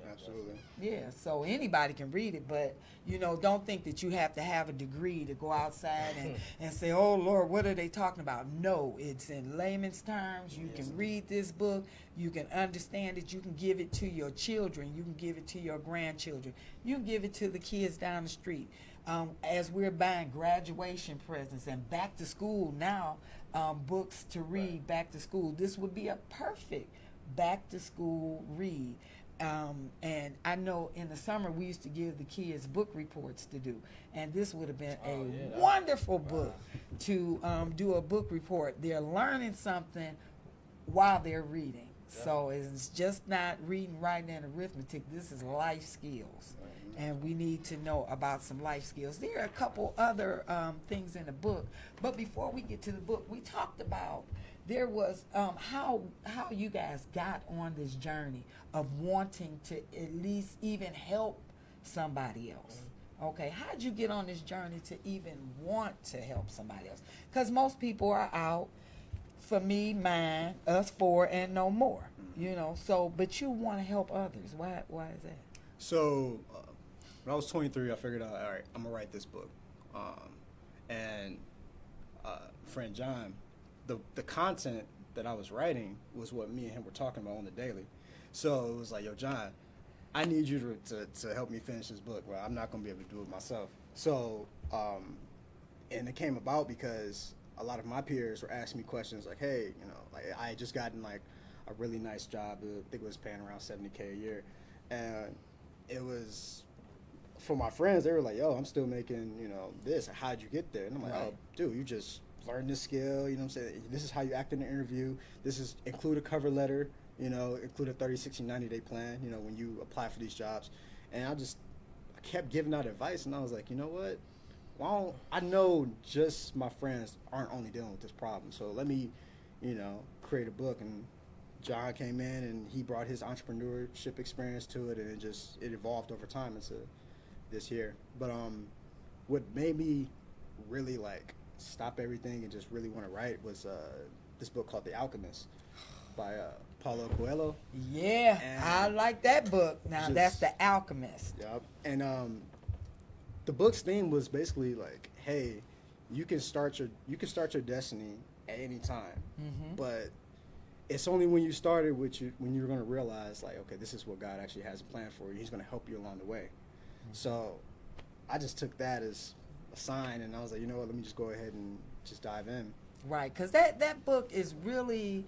Yeah, Absolutely. Yeah, so anybody can read it, but, you know, don't think that you have to have a degree to go outside and say, oh, Lord, what are they talking about? No, it's in layman's terms. You can read this book. You can understand it. You can give it to your children. You can give it to your grandchildren. You can give it to the kids down the street. As we're buying graduation presents and back to school now, books to read back to school, this would be a perfect back to school read. And I know in the summer we used to give the kids book reports to do, and this would have been a wonderful book to do a book report. They're learning something while they're reading. So it's just not reading, writing, and arithmetic. This is life skills, and we need to know about some life skills. There are a couple other things in the book, but before we get to the book, we talked about there was how you guys got on this journey of wanting to at least even help somebody else. Okay, how'd you get on this journey to even want to help somebody else? Because most people are out for me, mine, us four, and no more. You know, so but you want to help others. Why is that? So when I was 23, I figured out, all right, I'm gonna write this book. And friend John, the content that I was writing was what me and him were talking about on the daily. So it was like, yo, John, I need you to help me finish this book. Well, I'm not gonna be able to do it myself. So and it came about because a lot of my peers were asking me questions like, hey, you know, like I had just gotten like a really nice job. I think it was paying around $70K a year, and it was for my friends. They were like, yo, I'm still making, you know, this. How'd you get there? And I'm like, oh, dude, you just learn this skill. You know what I'm saying? This is how you act in an interview. This is include a cover letter. You know, include a 30, 60, 90-day plan. You know, when you apply for these jobs, and I kept giving out advice, and I was like, you know what? Well, I know just my friends aren't only dealing with this problem, so let me, you know, create a book. And John came in and he brought his entrepreneurship experience to it, and it evolved over time into this here. But what made me really like stop everything and just really want to write was this book called The Alchemist by Paulo Coelho. Yeah, And I like that book. Now that's The Alchemist. Yep. And the book's theme was basically like, hey, you can start your destiny at any time, but it's only when you started when you're going to realize like, okay, this is what God actually has planned for you. He's going to help you along the way. So I just took that as a sign, and I was like, you know what, let me just go ahead and just dive in. Right, because that book is really,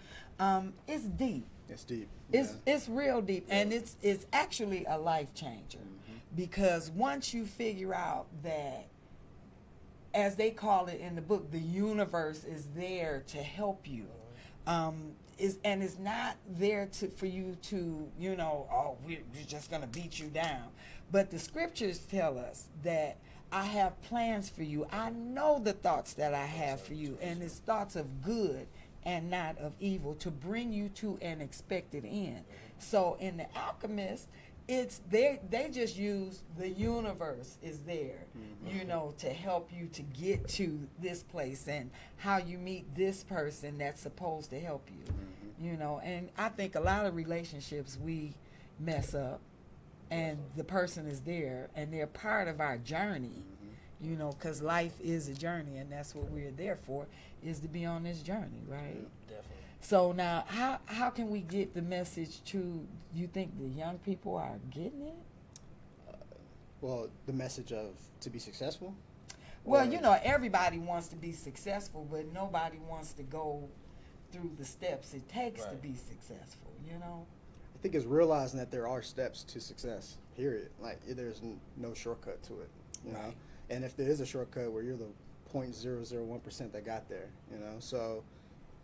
it's deep. It's deep. It's real deep, and it's actually a life changer, because once you figure out that, as they call it in the book, the universe is there to help you, it's not there for you to, we're just gonna beat you down, but the scriptures tell us that I have plans for you. I know the thoughts that I have for you, and it's thoughts of good and not of evil, to bring you to an expected end. So in The Alchemist, it's they just use the universe is there, to help you to get to this place, and how you meet this person that's supposed to help you. And I think a lot of relationships we mess up, and the person is there, and they're part of our journey, because life is a journey, and that's what we're there for, is to be on this journey, right? Definitely. So now, how can we get the message to, you think the young people are getting it? Well, the message of to be successful? Well, everybody wants to be successful, but nobody wants to go through the steps it takes to be successful, I think it's realizing that there are steps to success, period. Like, there's no shortcut to it, you know? And if there is a shortcut, where you're the 0.001% that got there, So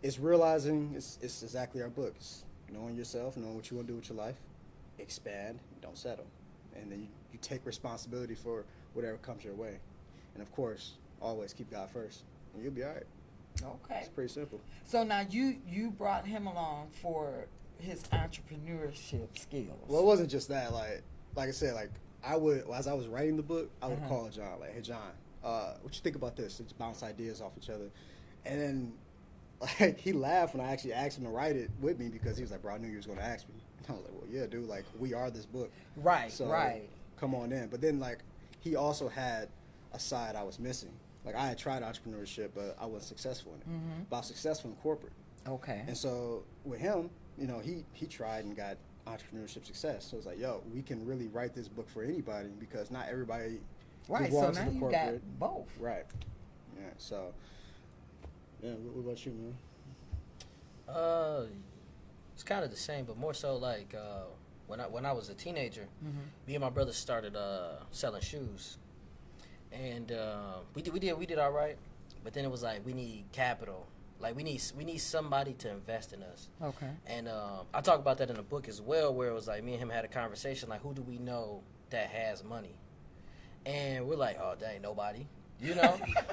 it's realizing, it's exactly our book. It's knowing yourself, knowing what you want to do with your life, expand, don't settle. And then you take responsibility for whatever comes your way. And, of course, always keep God first, and you'll be all right. Okay. It's pretty simple. So now you brought him along for his entrepreneurship skills. Well, it wasn't just that. Like I said, as I was writing the book, I would call John, like, hey, John, what you think about this? Let's bounce ideas off each other. And then, he laughed when I actually asked him to write it with me, because he was like, bro, I knew you was going to ask me. And I was like, well, yeah, dude, like, we are this book. Right, so, right. Come on in. But then, he also had a side I was missing. Like, I had tried entrepreneurship, but I wasn't successful in it. But I was successful in corporate. Okay. And so with him, he tried and got entrepreneurship success. So it's like, yo, we can really write this book for anybody, because not everybody belongs to the corporate. Got both. Right. Yeah. So, yeah. What about you, man? It's kind of the same, but more so like when I was a teenager, me and my brother started selling shoes, and we did all right, but then it was like, we need capital. Like, we need somebody to invest in us. Okay. And I talk about that in the book as well, where it was like, me and him had a conversation, like, who do we know that has money? And we're like, oh, that ain't nobody,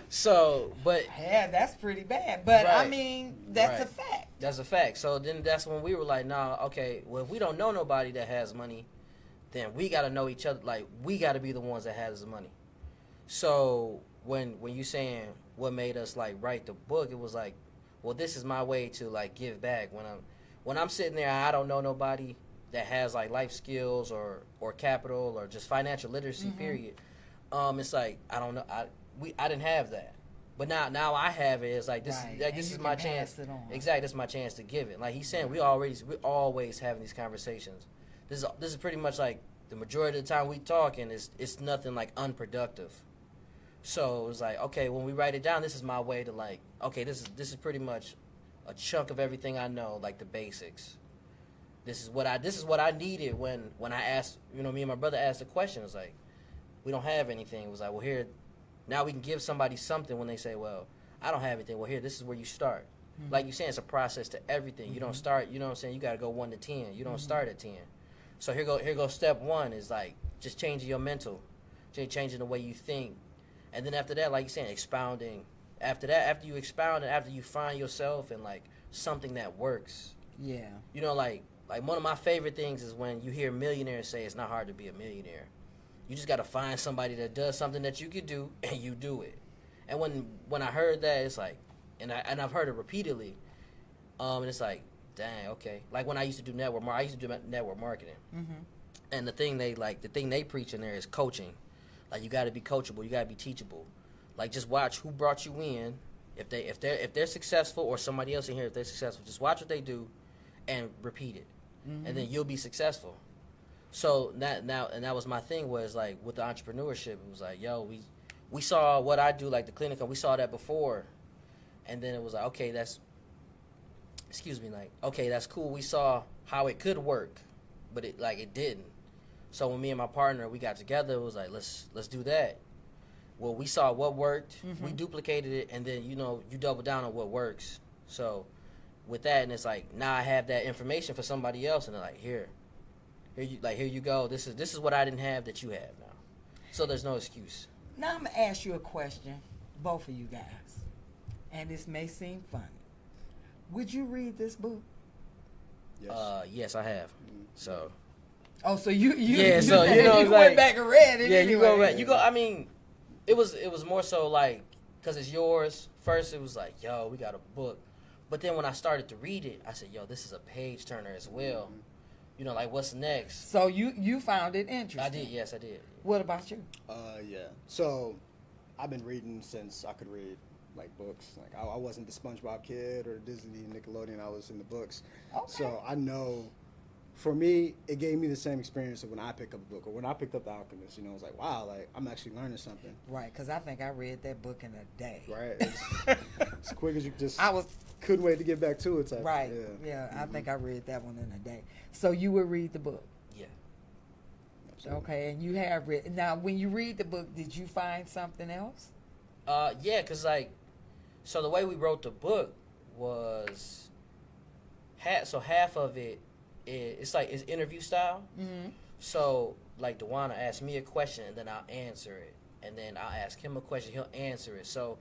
So, but yeah, that's pretty bad. But I mean, that's a fact. That's a fact. So then that's when we were like, nah, okay, well, if we don't know nobody that has money, then we got to know each other. Like, we got to be the ones that has the money. So when you saying what made us like write the book, it was like, well, this is my way to like give back. When I'm sitting there, I don't know nobody that has like life skills or capital or just financial literacy, period. It's like, I don't know. I didn't have that, but now I have it. It's like, this is my chance. Exactly, this is my chance to give it. Like he's saying, we always having these conversations. This is pretty much like the majority of the time we talk, and it's nothing like unproductive. So it was like, okay, when we write it down, this is my way to like, okay, this is pretty much a chunk of everything I know, like the basics. This is what I needed when I asked, me and my brother asked the question. It was like, we don't have anything. It was like, well, here, now we can give somebody something when they say, well, I don't have anything. Well, here, this is where you start. Like you're saying, it's a process to everything. You don't start, you know what I'm saying? You got to go 1 to 10. You don't start at 10. So here go step 1 is like just changing your mental, changing the way you think. And then after that, like you're saying, expounding. After that, after you expound and after you find yourself and like something that works. Yeah. Like one of my favorite things is when you hear millionaires say it's not hard to be a millionaire. You just got to find somebody that does something that you could do, and you do it. And when I heard that, it's like, and I've heard it repeatedly, and it's like, dang, okay. Like when I used to do network marketing, and the thing they preach in there is coaching. Like you got to be coachable, you got to be teachable. Like just watch who brought you in. If they're successful, or somebody else in here, if they're successful, just watch what they do, and repeat it, and then you'll be successful. So that was my thing, was like with the entrepreneurship, it was like, yo, we saw what I do, like the clinic, we saw that before, and then it was like, okay, that's cool. We saw how it could work, but it didn't. So when me and my partner, we got together, it was like, let's do that. Well, we saw what worked, we duplicated it, and then, you double down on what works. So with that, and it's like, now I have that information for somebody else, and they're like, here you go. This is what I didn't have that you have now. So there's no excuse. Now I'm going to ask you a question, both of you guys, and this may seem funny. Would you read this book? Yes. Yes, I have. So. Oh, so you so you went back and read it. Yeah, anyway. you go back. You go. I mean, it was more so like, because it's yours. First, it was like, yo, we got a book, but then when I started to read it, I said, yo, this is a page turner as well. Like, what's next? So you found it interesting. I did. Yes, I did. What about you? Yeah. So I've been reading since I could read like books. Like I wasn't the SpongeBob kid or Disney, Nickelodeon. I was in the books. Okay. So I know. For me, it gave me the same experience of when I pick up a book or when I picked up The Alchemist. I was like, wow, like I'm actually learning something. Right, because I think I read that book in a day. Right. As quick as you just. I couldn't wait to get back to it. Right. Yeah. I think I read that one in a day. So you would read the book. Yeah. Absolutely. Okay, and you have read. Now, when you read the book, did you find something else? Yeah, because so the way we wrote the book was half of it. It's interview style. Mm-hmm. So like DeJuan will ask me a question and then I'll answer it, and then I'll ask him a question, he'll answer it. So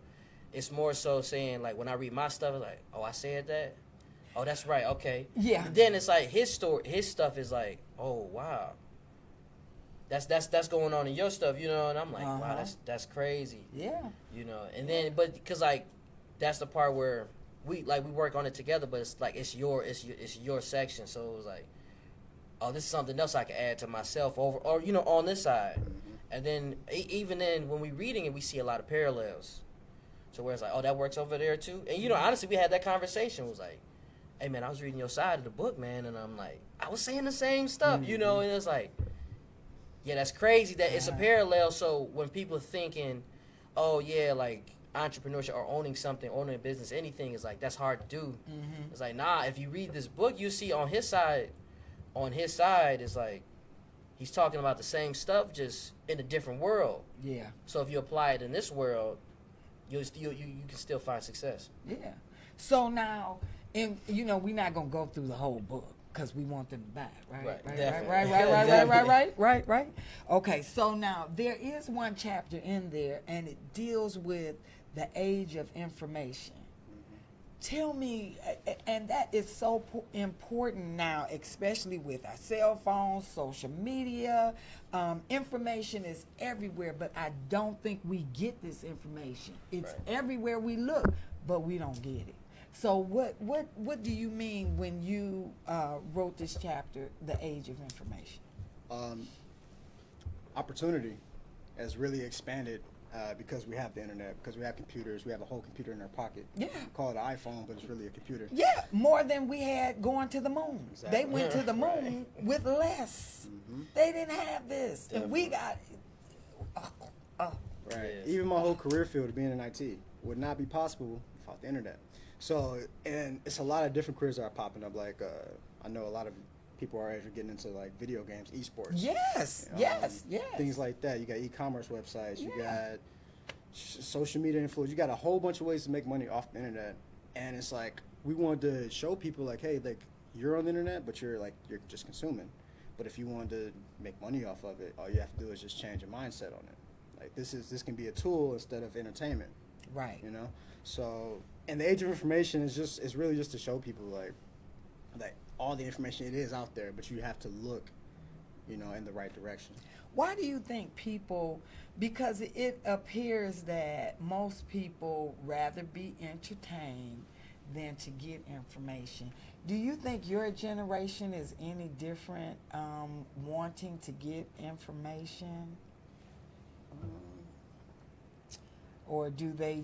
it's more so saying, like, when I read my stuff, it's like, oh, I said that, oh, that's right, okay. Yeah. And then it's like his stuff is like, oh, wow, that's going on in your stuff, and I'm like, wow, that's crazy. Yeah. And then but because like that's the part where we work on it together, but it's like it's your section, so it was like, oh, this is something else I can add to myself over, or on this side. And then even then when we reading it, we see a lot of parallels, so where it's like, oh, that works over there too. And honestly, we had that conversation. It was like, hey man, I was reading your side of the book, man, and I'm like, I was saying the same stuff, and it's like, yeah, that's crazy that it's a parallel. So when people are thinking, oh yeah, like entrepreneurship or owning a business, anything is like, that's hard to do. It's like, nah, if you read this book, you see on his side it's like he's talking about the same stuff, just in a different world. Yeah. So if you apply it in this world, you can still find success. Yeah. So now, we're not gonna go through the whole book because we want them to buy it, right. Okay. So now there is one chapter in there, and it deals with the age of information. Tell me, and that is so important now, especially with our cell phones, social media. Information is everywhere, but I don't think we get this information. It's everywhere we look, but we don't get it. So what do you mean when you wrote this chapter, The Age of Information? Opportunity has really expanded because we have the internet, because we have computers. We have a whole computer in our pocket. Yeah. Call it an iPhone, but it's really a computer. Yeah, more than we had going to the moon. Exactly. They went to the moon with less. They didn't have this. Definitely. And we got it. Right. Even my whole career field of being in IT would not be possible without the internet. So, and it's a lot of different careers that are popping up. Like, I know a lot of people are actually getting into like video games, esports. Yes, yes. Things like that. You got e-commerce websites. You got social media influence. You got a whole bunch of ways to make money off the internet. And it's like, we wanted to show people like, hey, like, you're on the internet, but you're just consuming. But if you wanted to make money off of it, all you have to do is just change your mindset on it. Like, this can be a tool instead of entertainment. Right. So, and the age of information is really just to show people like all the information, it is out there, but you have to look, in the right direction. Why do you think people, because it appears that most people rather be entertained than to get information. Do you think your generation is any different wanting to get information? Or do they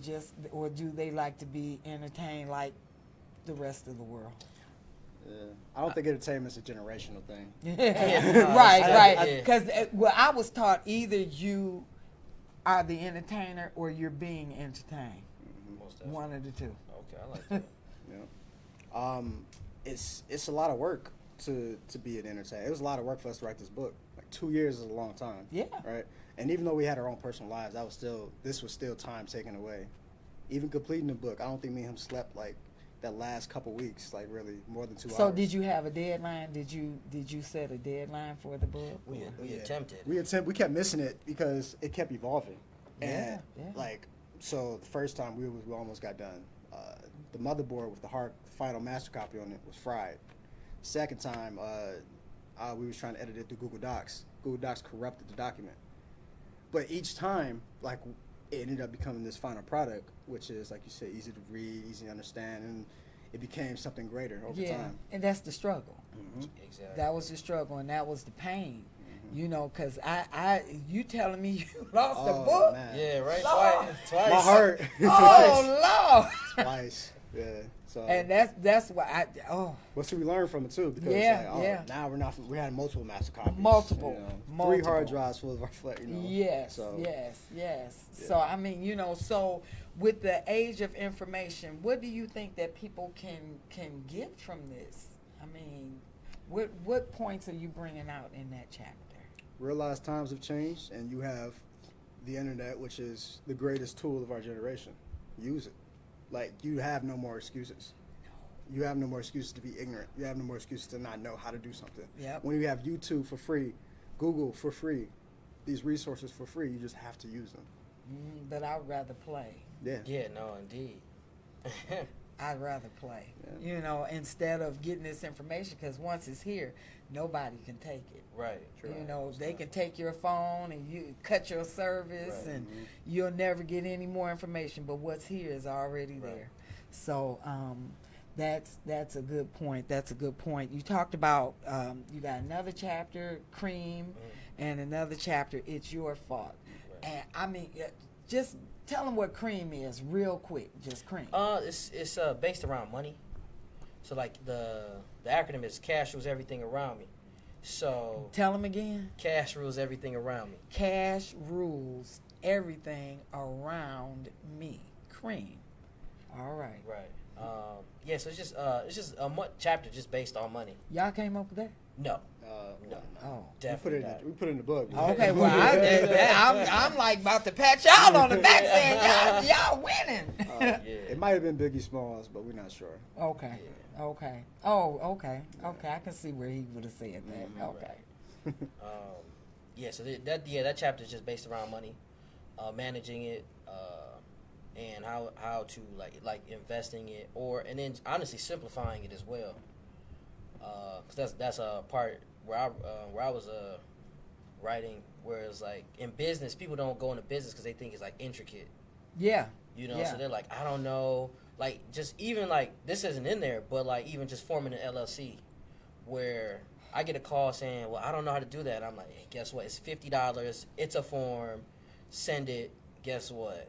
like to be entertained like the rest of the world? I don't think entertainment's a generational thing. Right. Because I was taught either you are the entertainer or you're being entertained. Most definitely. One of the two. Okay, I like that. Yeah. It's a lot of work to be an entertainer. It was a lot of work for us to write this book. Like 2 years is a long time. Yeah. Right. And even though we had our own personal lives, this was still time taken away. Even completing the book, I don't think me and him slept like that last couple weeks, like really more than 2 hours. So did you have a deadline? Did you set a deadline for the book? We Yeah. attempted. We kept missing it because it kept evolving. And Yeah. like, so the first time we almost got done. The motherboard with the final master copy on it was fried. Second time, we was trying to edit it through Google Docs. Google Docs corrupted the document. But each time, like, it ended up becoming this final product, which is, like you said, easy to read, easy to understand, and it became something greater over time. And that's the struggle. Mm-hmm. Exactly. That was the struggle, and that was the pain. You know, because you telling me you lost the book? Man. Yeah, right. Lord. Twice. My heart. Oh, Lord. Twice. Yeah. So. And that's why But see, we learned from it too, because now we had multiple master copies. Multiple. 3 hard drives full of our Yes, so. yes. Yeah. So I mean, so with the age of information, what do you think that people can get from this? I mean, what points are you bringing out in that chapter? Realize times have changed, and you have the internet, which is the greatest tool of our generation. Use it. Like, you have no more excuses. You have no more excuses to be ignorant. You have no more excuses to not know how to do something. Yep. When you have YouTube for free, Google for free, these resources for free, you just have to use them. But I'd rather play. Yeah. Yeah, no, indeed. I'd rather play, Yeah. Instead of getting this information, because once it's here, nobody can take it. Right. True. They can take your phone and you cut your service, Right. and you'll never get any more information. But what's here is already Right. there. So that's a good point. That's a good point. You talked about you got another chapter, Cream, and another chapter, It's Your Fault. Right. And I mean, just tell them what Cream is real quick. Just Cream. It's based around money. So like the acronym is Cash Rules Everything Around Me. So Tell them again. cash rules everything around me. Cash rules everything around me. Cream. All right. Right. Yeah. So it's just a chapter just based on money. Y'all came up with that? No. No. Oh. Definitely not. We put it in the book. Okay, well, I'm like about to pat y'all on the back saying y'all winning. Yeah. It might have been Biggie Smalls, but we're not sure. Okay. Okay. Oh, okay. Okay, I can see where he would have said that. Okay. Yeah. So that chapter is just based around money, managing it, and how to like investing it, and then honestly simplifying it as well. Because that's a part where I was writing, where it's like in business, people don't go into business because they think it's like intricate. Yeah. So they're like, I don't know, like just even like this isn't in there, but like even just forming an LLC, where I get a call saying, well, I don't know how to do that. I'm like, hey, guess what? It's $50. It's a form. Send it. Guess what?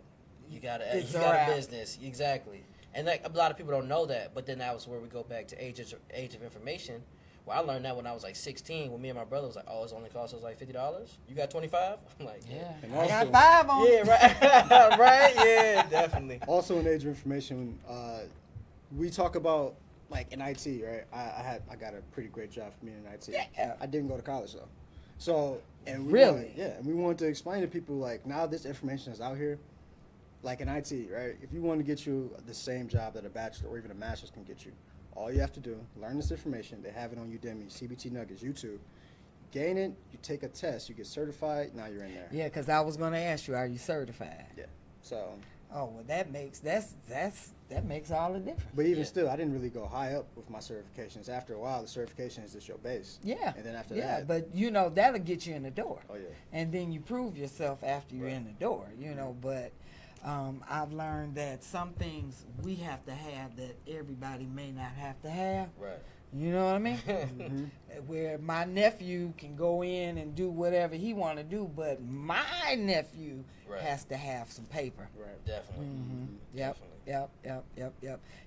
You got a business. Exactly. And like a lot of people don't know that, but then that was where we go back to age of information. Well, I learned that when I was like 16, when me and my brother was like, oh, it's only cost us like $50. You got 25? I'm like, Yeah. And I got also- 5 on. yeah, right, right, yeah, definitely. Also in age of information, we talk about like in IT, right? I got a pretty great job for me in IT. Yeah. I didn't go to college though. So and we Really? and we wanted to explain to people like now this information is out here, like in IT, right? If you want to get you the same job that a bachelor or even a master's can get you, all you have to do, learn this information. They have it on Udemy, CBT Nuggets, YouTube. Gain it, you take a test, you get certified, now you're in there. Yeah, because I was going to ask you, are you certified? Yeah. So, Oh, well, that makes all the difference. but even still, I didn't really go high up with my certifications. After a while, the certification is just your base. Yeah. And then after Yeah, that, but that'll get you in the door. oh yeah. And then you prove yourself after you're Right. in the door, but I've learned that some things we have to have that everybody may not have to have. Right. You know what I mean? Mm-hmm. Where my nephew can go in and do whatever he want to do, but my nephew Right. has to have some paper. Right. Definitely. Yep. Definitely. Yep.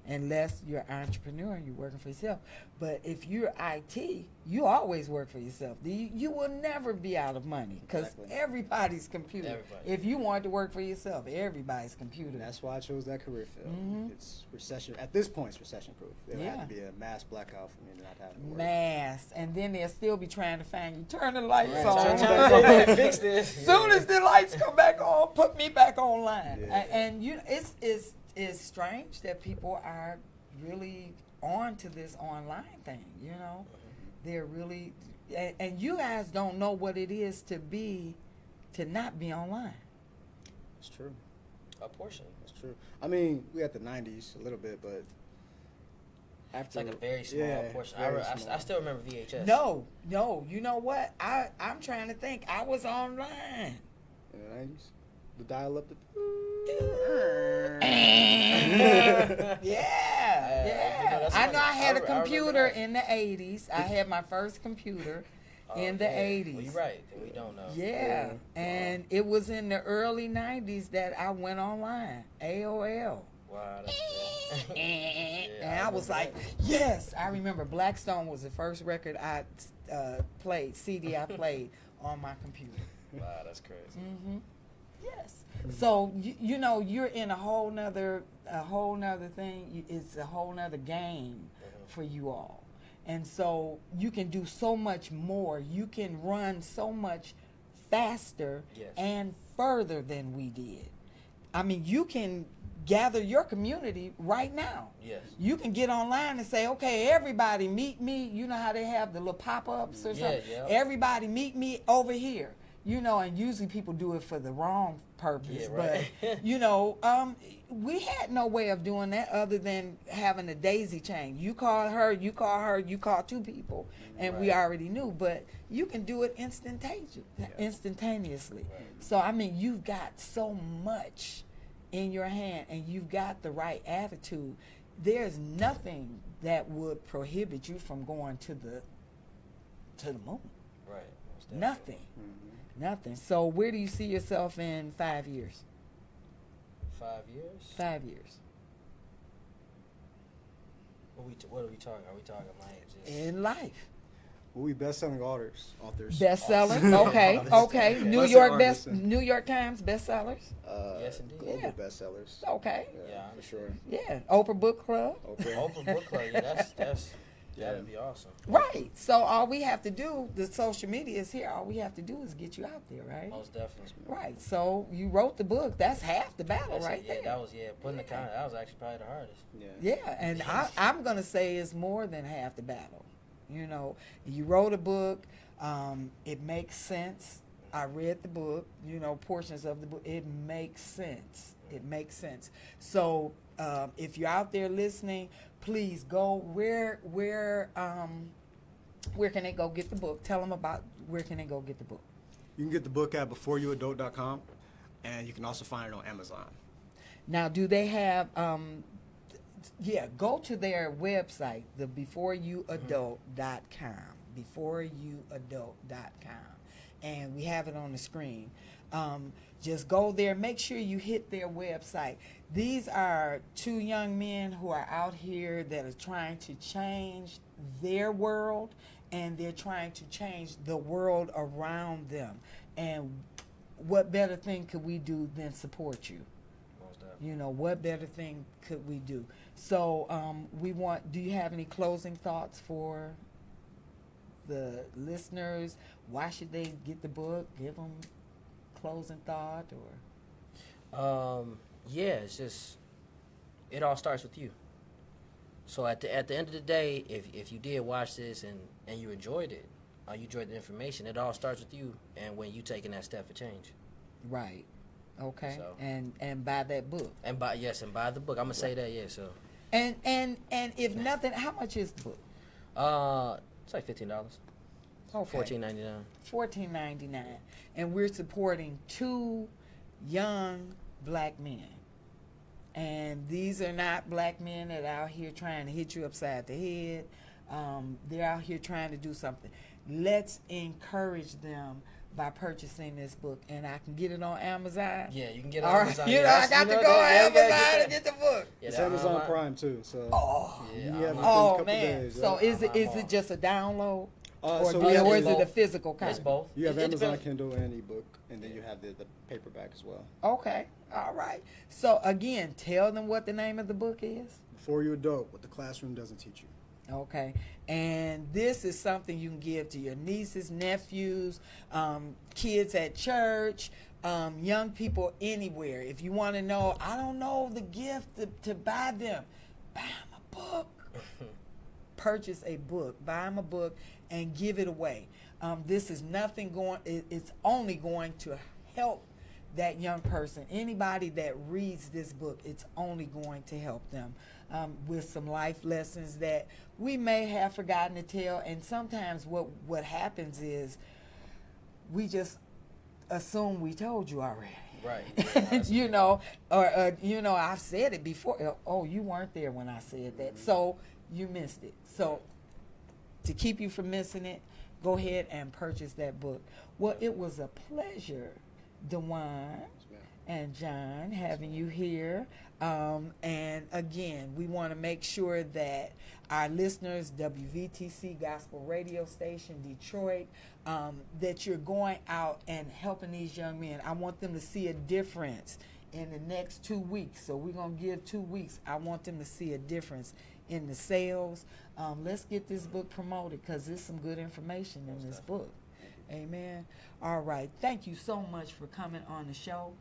Unless you're an entrepreneur and you're working for yourself. But if you're IT, you always work for yourself. You will never be out of money because Exactly. everybody's computer. Everybody. If you want to work for yourself, everybody's computer. And that's why I chose that career field. Mhm. It's recession, at this point, it's recession proof. It would Yeah. have to be a mass blackout for me to not have to work. Mass, and then they'll still be trying to find you. Turn the lights Right. on. Fix this. Soon as the lights come back on, put me back online. Yeah. And you, it's strange that people are really on to this online thing. You know, they're really, and you guys don't know what it is to not be online. It's true. A portion. It's true. I mean, we had the 90s a little bit, but It's after. like a very small Yeah, portion. very I small. still remember VHS. No, you know what? I'm trying to think. I was online. In the 90s? The dial-up. Yeah. that's I know funny. I had a I remember computer that. in the 80s. I had my first computer in the yeah. 80s. Well, you're right. We don't know. Yeah. And it was in the early 90s that I went online. AOL. Wow, that's good. And I was like, yes. I remember Blackstone was the first record I played, CD I played on my computer. Wow, that's crazy. Mm-hmm. Yes. So you know you're in a whole nother thing. It's a whole nother game for you all, and so you can do so much more. You can run so much faster Yes. and further than we did. I mean, you can gather your community right now. Yes. You can get online and say, okay, everybody meet me. You know how they have the little pop-ups or Yeah, something? yeah. Everybody meet me over here. You know, and usually people do it for the wrong purpose. Yeah, right. But, you know, we had no way of doing that other than having a daisy chain. You call her, you call her, you call two people, and we Right. already knew. But you can do it instantaneously. So, I mean, you've got so much in your hand, and you've got the right attitude. There's nothing that would prohibit you from going to the moon. Right. Most definitely. Nothing. Nothing. So where do you see yourself in 5 years? 5 years? 5 years. What are we talking? Are we talking like just? In life. Well, we best-selling authors. Bestsellers. Okay. Okay. New Blessed York artists and- New York Times bestsellers. Yes, indeed. Global Yeah. bestsellers. Okay. Yeah. For sure. Yeah. Oprah Book Club. Open book club. Yeah, that's Yeah. that'd be awesome. Right. So all we have to do, the social media is here. All we have to do is get you out there, right? Most definitely. Right. So you wrote the book. That's half the battle That's right it, yeah, there. that was putting the kind. That was actually probably the hardest. Yeah, and I'm going to say it's more than half the battle. You know, you wrote a book. It makes sense. I read the book, you know, portions of the book. It makes sense. It makes sense. So if you're out there listening, please go. Where can they go get the book? Tell them about where can they go get the book. You can get the book at beforeyouadult.com, and you can also find it on Amazon. Now, do they have, go to their website, the beforeyouadult.com, beforeyouadult.com, and we have it on the screen. Just go there. Make sure you hit their website. These are two young men who are out here that are trying to change their world, and they're trying to change the world around them. And what better thing could we do than support you? Most definitely. You know, what better thing could we do? So do you have any closing thoughts for the listeners? Why should they get the book? Give them closing thought or? Yeah, it's just it all starts with you. So at the end of the day, if you did watch this and you enjoyed it, or you enjoyed the information, it all starts with you and when you taking that step for change. Right. Okay. So- And buy that book. And buy the book. I'm gonna say that, yeah. So And if nothing, how much is the book? it's like $15. Okay. $14.99. $14.99, and we're supporting two young black men. And these are not black men that are out here trying to hit you upside the head. They're out here trying to do something. Let's encourage them by purchasing this book, and I can get it on Amazon. Yeah, you can get it All on right, Amazon. you Yeah, know, I that's- got you to know go on that- yeah, you gotta Amazon get to get the book. Yeah, It's that Amazon online- Prime too, so Oh, Yeah, you I'm have it on- within a oh couple man! days. So yeah. is it just a download, or, So do we you- have or it is it a both. physical copy? It's both. You have It Amazon depends- Kindle and ebook, and then you have the paperback as well. Okay, all right. So again, tell them what the name of the book is. Before you're adult, what the classroom doesn't teach you. Okay, and this is something you can give to your nieces, nephews, kids at church, young people anywhere. If you want to know, I don't know the gift to buy them, buy them a book. Purchase a book, buy them a book, and give it away. This is nothing going. It's only going to help that young person. Anybody that reads this book, it's only going to help them with some life lessons that we may have forgotten to tell. And sometimes what happens is we just assume we told you already. Right. You know, or you know, I've said it before. Oh, you weren't there when I said that, so you missed it. So to keep you from missing it, go ahead and purchase that book. Well, it was a pleasure, DeJuan and John, having you here. And again, we want to make sure that our listeners, WVTC Gospel Radio Station, Detroit, that you're going out and helping these young men. I want them to see a difference in the next 2 weeks. So we're going to give 2 weeks. I want them to see a difference in the sales. Let's get this book promoted because there's some good information in this book. Amen. All right. Thank you so much for coming on the show.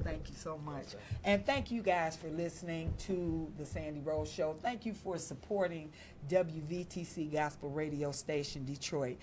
Thank you so much. And thank you guys for listening to the Sandi Rose Show. Thank you for supporting WVTC Gospel Radio Station Detroit.